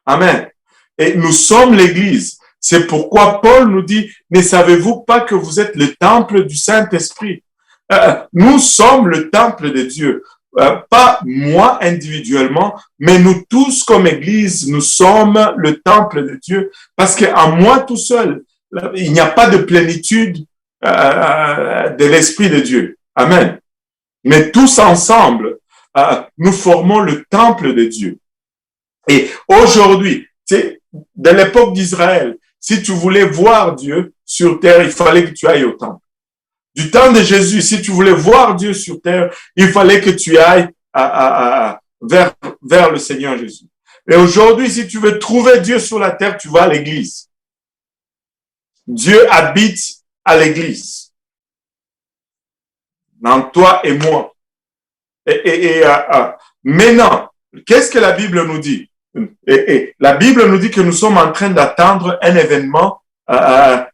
S1: Amen. Et nous sommes l'Église. C'est pourquoi Paul nous dit, ne savez-vous pas que vous êtes le temple du Saint-Esprit? Nous sommes le temple de Dieu. Pas moi individuellement, mais nous tous comme Église, nous sommes le temple de Dieu. Parce qu'en moi tout seul, il n'y a pas de plénitude de l'Esprit de Dieu. Amen. Mais tous ensemble, nous formons le temple de Dieu. Et aujourd'hui, dans l'époque d'Israël, si tu voulais voir Dieu sur terre, il fallait que tu ailles au temple. Du temps de Jésus, si tu voulais voir Dieu sur terre, il fallait que tu ailles vers le Seigneur Jésus. Et aujourd'hui, si tu veux trouver Dieu sur la terre, tu vas à l'église. Dieu habite à l'église. Dans toi et moi. Maintenant, qu'est-ce que la Bible nous dit? La Bible nous dit que nous sommes en train d'attendre un événement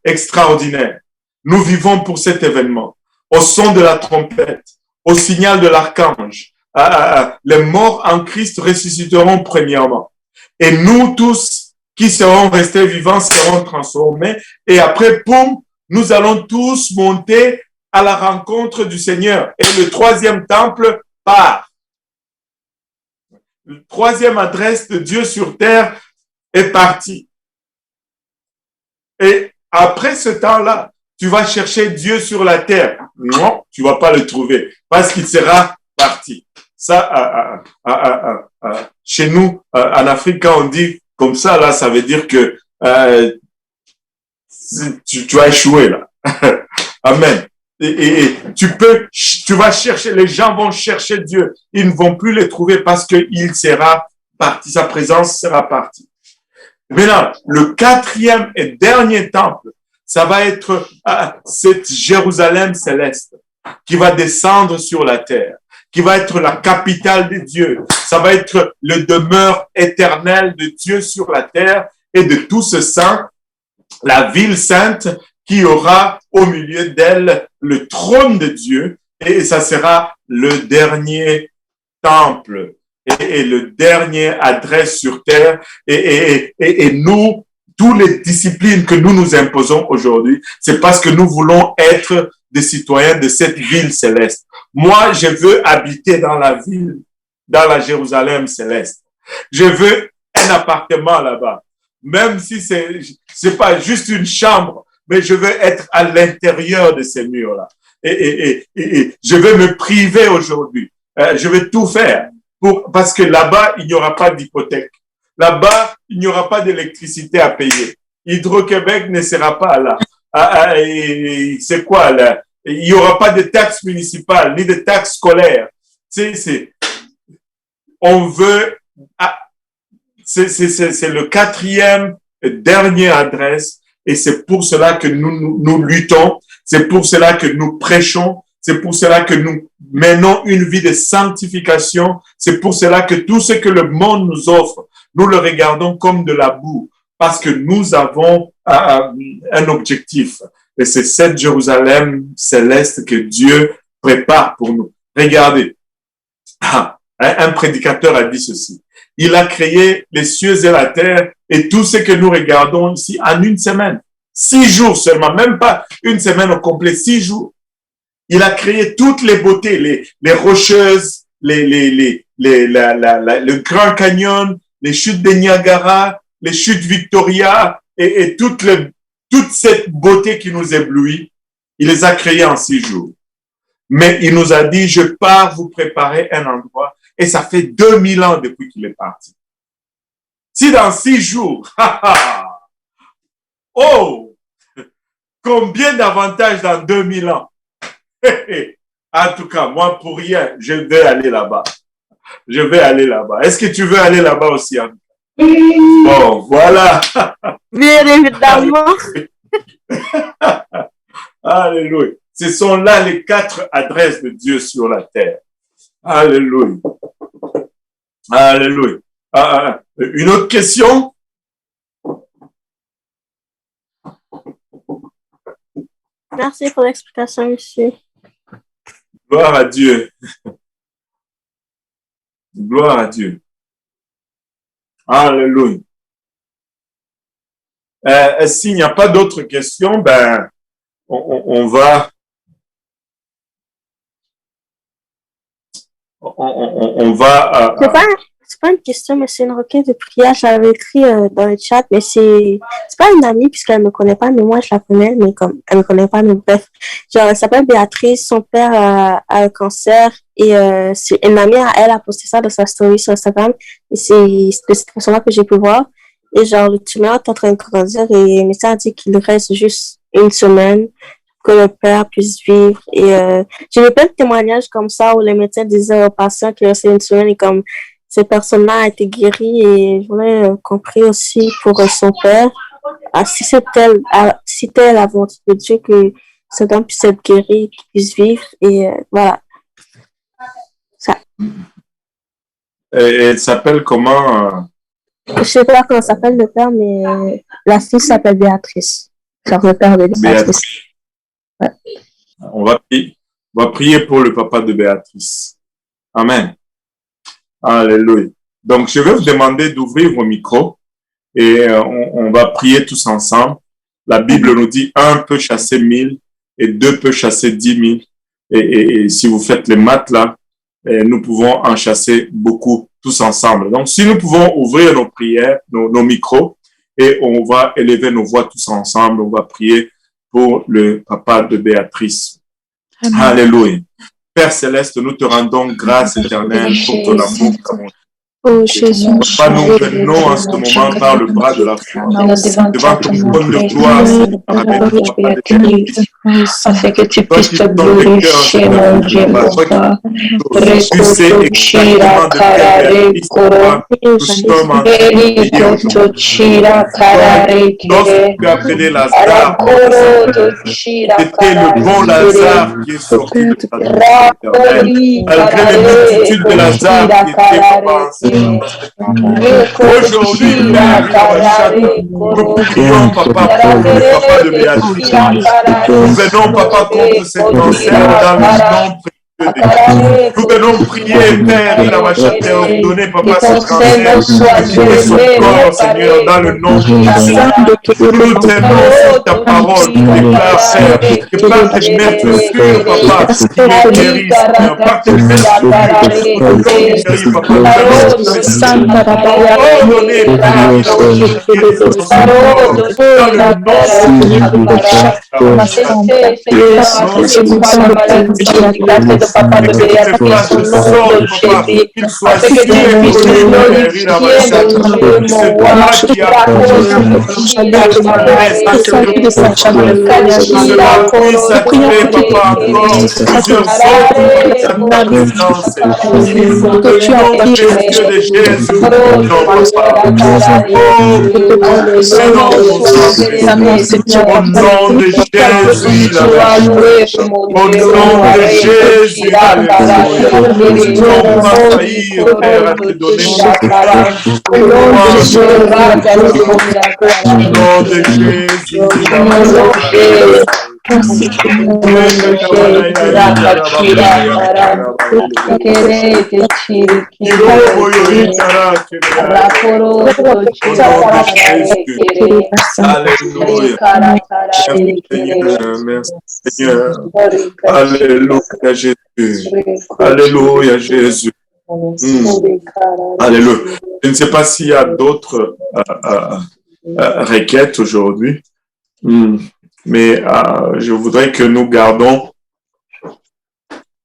S1: extraordinaire. Nous vivons pour cet événement. Au son de la trompette, au signal de l'archange, les morts en Christ ressusciteront premièrement. Et nous tous qui serons restés vivants seront transformés. Et après, poum, nous allons tous monter à la rencontre du Seigneur. Et le troisième temple part. La troisième adresse de Dieu sur terre est partie. Et après ce temps-là, tu vas chercher Dieu sur la terre. Non, tu vas pas le trouver parce qu'il sera parti. Ça, chez nous, en Afrique, quand on dit comme ça, là, ça veut dire que tu as échoué, là. Amen. Et tu vas chercher, les gens vont chercher Dieu. Ils ne vont plus le trouver parce qu'il sera parti. Sa présence sera partie. Maintenant, le quatrième et dernier temple, ça va être cette Jérusalem céleste qui va descendre sur la terre, qui va être la capitale de Dieu. Ça va être le demeure éternel de Dieu sur la terre et de tous ses saints, la ville sainte qui aura au milieu d'elle le trône de Dieu et ça sera le dernier temple et le dernier adresse sur terre. Et nous, toutes les disciplines que nous nous imposons aujourd'hui, c'est parce que nous voulons être des citoyens de cette ville céleste. Moi, je veux habiter dans la ville, dans la Jérusalem céleste. Je veux un appartement là-bas. Même si c'est pas juste une chambre, mais je veux être à l'intérieur de ces murs-là. Et je vais me priver aujourd'hui. Je vais tout faire parce que là-bas, il n'y aura pas d'hypothèque. Là-bas, il n'y aura pas d'électricité à payer. Hydro-Québec ne sera pas là. C'est quoi là? Il n'y aura pas de taxes municipales ni de taxes scolaires. On veut. C'est le quatrième dernière adresse et c'est pour cela que nous luttons. C'est pour cela que nous prêchons. C'est pour cela que nous menons une vie de sanctification. C'est pour cela que tout ce que le monde nous offre, nous le regardons comme de la boue parce que nous avons un objectif. Et c'est cette Jérusalem céleste que Dieu prépare pour nous. Regardez, un prédicateur a dit ceci. Il a créé les cieux et la terre et tout ce que nous regardons ici en une semaine. 6 jours seulement, même pas une semaine au complet, 6 jours. Il a créé toutes les beautés, les rocheuses, le Grand Canyon, les chutes de Niagara, les chutes Victoria et toute cette beauté qui nous éblouit. Il les a créées en 6 jours. Mais il nous a dit, je pars vous préparer un endroit. Et ça fait 2000 ans depuis qu'il est parti. Si dans 6 jours, oh, combien d'avantages dans 2000 ans. En tout cas, moi, pour rien, je vais aller là-bas. Je vais aller là-bas. Est-ce que tu veux aller là-bas aussi, Anne? Bon, voilà.
S4: Bien évidemment.
S1: Alléluia. Ce sont là les 4 adresses de Dieu sur la terre. Alléluia. Alléluia. Une autre question?
S4: Merci pour l'explication, monsieur.
S1: Gloire à Dieu. Gloire à Dieu. Alléluia. S'il n'y a pas d'autres questions, ben, on va
S4: C'est pas une question, mais c'est une requête de prière. J'avais écrit dans le chat, mais c'est pas une amie puisqu'elle me connaît pas, mais moi je la connais, mais comme elle me connaît pas, mais bref. Genre, elle s'appelle Béatrice, son père a un cancer et c'est une amie à elle a posté ça dans sa story sur Instagram et c'est de cette façon-là que j'ai pu voir. Et genre, le tumeur est en train de grandir et le médecin a dit qu'il reste juste une semaine que le père puisse vivre. Et j'ai vu plein de témoignages comme ça où les médecins disaient aux patients qu'il restait une semaine et comme ces personnes-là ont été guéries et je voulais compris aussi pour son père, si c'était la volonté de Dieu que cet homme puisse être guéri, qu'il puisse vivre et voilà. Ça.
S1: Et elle s'appelle comment?
S4: Je sais pas comment s'appelle le père, mais la fille s'appelle Béatrice. Genre le père de Béatrice. Ouais.
S1: On va prier pour le papa de Béatrice. Amen. Alléluia. Donc, je vais vous demander d'ouvrir vos micros et on va prier tous ensemble. La Bible nous dit 1 peut chasser 1000 et 2 peut chasser 10 000. Et si vous faites les maths là, nous pouvons en chasser beaucoup tous ensemble. Donc, si nous pouvons ouvrir nos prières, nos micros et on va élever nos voix tous ensemble, on va prier pour le papa de Béatrice. Amen. Alléluia. Père Céleste, nous te rendons grâce éternelle pour ton amour.
S5: Oh Jésus,
S1: Papa, nous venons en ce moment par le bras de la foi devant ton trône de gloire,
S5: afin que tu puisses te glorifier, mon Dieu, mon Père. Recotochira carare coro, recotochira carare kere, recotochira
S1: c'était le bon Lazare qui est sorti de ta terre. Malgré les multitudes de Lazare qui étaient avancés, Aujourd'hui, Père, nous prions, Papa, pour le papa de Béatrice. Nous venons, Papa, contre ce cancer dans le nom précieux de Jésus. Nous venons prier, Père, il a ordonné, Papa, ce cancer, quitter son corps, Seigneur, dans le nom de Jésus. Nous t'aimons sur ta parole, tu déclares, Père, que par tes meurtrissures, Papa, il est guéri, Seigneur, par tes meurtrissures, Papa, ordonné, Père, dans le nom de Jésus, on va faillir, Père, à te donner au nom de Jésus. Alléluia, Jésus. Alléluia, Jésus. Alléluia. Je ne sais pas s'il y a d'autres requêtes aujourd'hui, mais je voudrais que nous gardons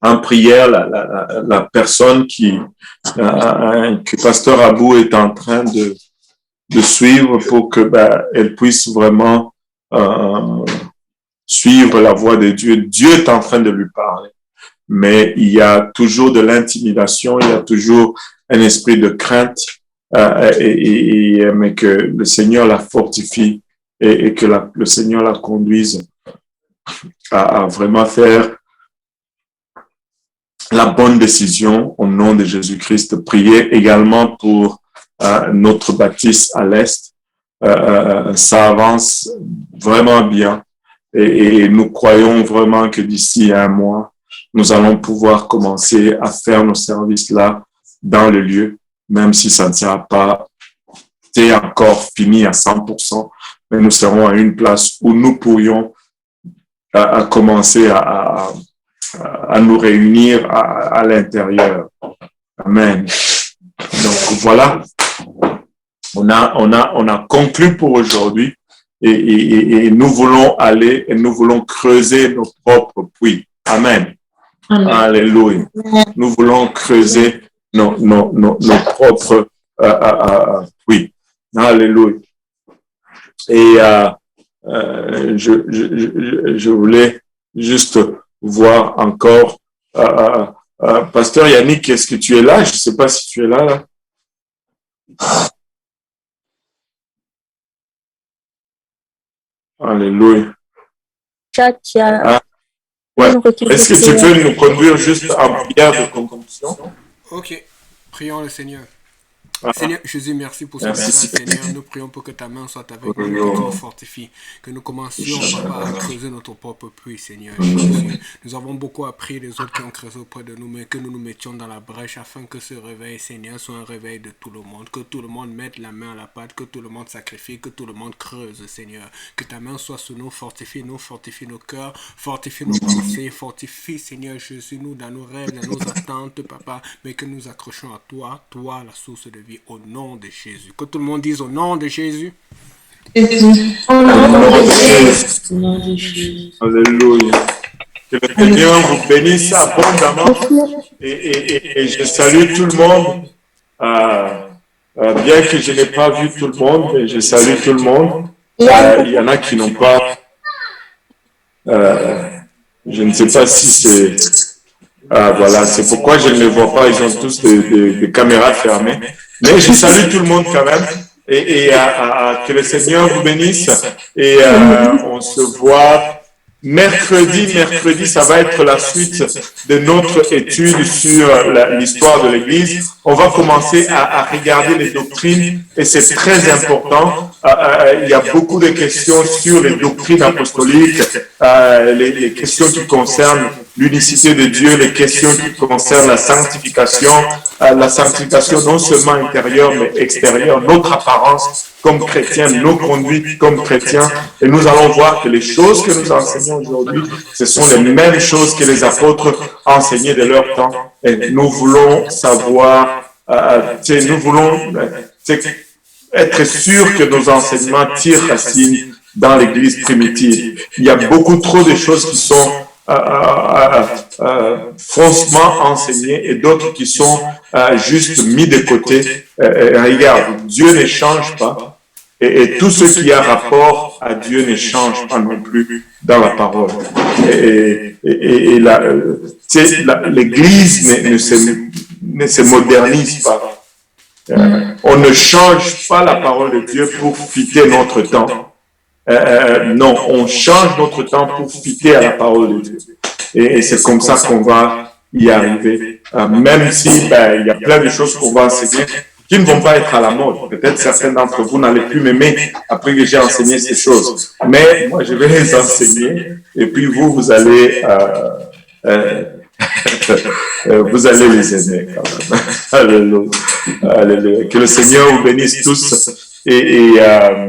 S1: en prière la personne que Pasteur Abou est en train de suivre pour que elle puisse vraiment suivre la voie de Dieu. Dieu est en train de lui parler. Mais il y a toujours de l'intimidation, il y a toujours un esprit de crainte, mais que le Seigneur la fortifie et que le Seigneur la conduise à vraiment faire la bonne décision au nom de Jésus-Christ. Priez également pour notre baptiste à l'Est. Ça avance vraiment bien et nous croyons vraiment que d'ici 1 mois, nous allons pouvoir commencer à faire nos services là, dans le lieu, même si ça ne sera pas encore fini à 100%, mais nous serons à une place où nous pourrions commencer à nous réunir à l'intérieur. Amen. Donc voilà, on a conclu pour aujourd'hui et nous voulons aller et nous voulons creuser nos propres puits. Amen. Amen. Alléluia. Nous voulons creuser nos propres puits. Alléluia. Et je voulais juste voir encore Pasteur Yannick, est-ce que tu es là? Je ne sais pas si tu es là. Alléluia. Ouais. Est-ce que tu peux nous conduire juste en prière de conclusion?
S6: Ok, prions le Seigneur. Seigneur Jésus, merci pour ce matin, Seigneur. Nous prions pour que ta main soit avec nous, que tu nous fortifies, que nous commencions, Papa, à creuser notre propre puits, Seigneur Jésus. Nous avons beaucoup appris des autres qui ont creusé auprès de nous, mais que nous nous mettions dans la brèche afin que ce réveil, Seigneur, soit un réveil de tout le monde, que tout le monde mette la main à la pâte, que tout le monde sacrifie, que tout le monde creuse, Seigneur. Que ta main soit sur nous, fortifie nos cœurs, fortifie nos pensées, fortifie, Seigneur Jésus, nous dans nos rêves, dans nos attentes, Papa, mais que nous accrochons à toi, toi, la source de vie. Au nom de Jésus. Que tout le monde dise au nom de Jésus.
S1: Au nom de Jésus. Alléluia. Que le Seigneur vous bénisse abondamment. Et je salue tout le monde. Bien que je n'ai pas vu tout le monde, mais je salue tout le monde. Il y en a qui n'ont pas... je ne sais pas si c'est... voilà, c'est pourquoi je ne les vois pas. Ils ont tous des caméras fermées. Mais je salue tout le monde quand même. Et que le Seigneur vous bénisse. Et on se voit mercredi, ça va être la suite de notre étude sur l'histoire de l'Église. On va commencer à regarder les doctrines et c'est très important. Il y a beaucoup de questions sur les doctrines apostoliques, les questions qui concernent l'unicité de Dieu, les questions qui concernent la sanctification non seulement intérieure mais extérieure, notre apparence comme chrétiens, nos conduites comme chrétiens. Et nous allons voir que les choses que nous enseignons aujourd'hui, ce sont les mêmes choses que les apôtres enseignaient de leur temps. Et nous voulons savoir, nous voulons être sûrs que nos enseignements tirent racine dans l'Église primitive. Il y a beaucoup trop de choses qui sont faussement enseignées et d'autres qui sont juste mis de côté. Regarde, Dieu ne change pas. Et tout ce qui a rapport à Dieu ne change pas non plus dans la parole. l'Église ne se modernise pas. On ne change pas la parole de Dieu pour fitter notre temps. Non, on change notre temps pour fitter à la parole de Dieu. Et c'est comme ça qu'on va y arriver. Même si il y a plein de choses qu'on va enseigner qui ne vont pas être à la mode. Peut-être certains d'entre vous n'allez plus m'aimer après que j'ai enseigné ces choses. Mais moi, je vais les enseigner et puis vous allez... vous allez les aimer quand même. Alléluia. Alléluia. Que le Seigneur vous bénisse tous et à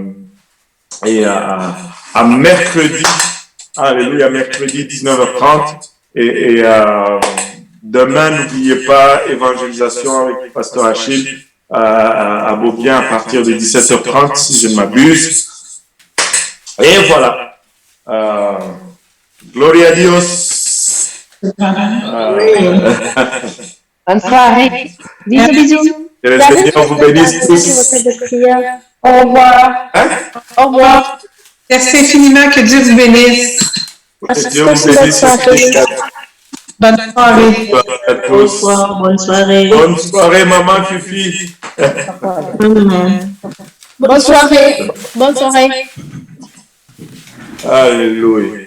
S1: mercredi, alléluia, mercredi 19h30 et demain, n'oubliez pas évangélisation avec le pasteur Achille à Beaubien à partir de 17h30 si je ne m'abuse. Et voilà. Gloria a Dios.
S2: Bonne soirée. Bisous, bisous.
S1: Que le Seigneur vous bénisse tous.
S3: Au revoir.
S1: Hein?
S3: Au revoir. Merci infiniment. Que Dieu vous bénisse.
S1: Que Dieu vous bénisse.
S3: Bonne soirée.
S1: À tous.
S5: Bonne soirée.
S1: Bonne soirée, maman Fifi.
S3: Bonne soirée. Bonne soirée.
S1: Alléluia.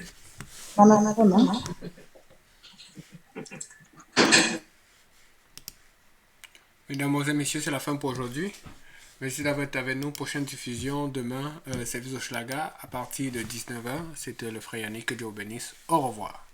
S6: Mesdames et messieurs, c'est la fin pour aujourd'hui. Merci d'avoir été avec nous. Prochaine diffusion demain, service au Schlaga à partir de 19h. C'était le frère Yannick. Que Dieu vous bénisse. Au revoir.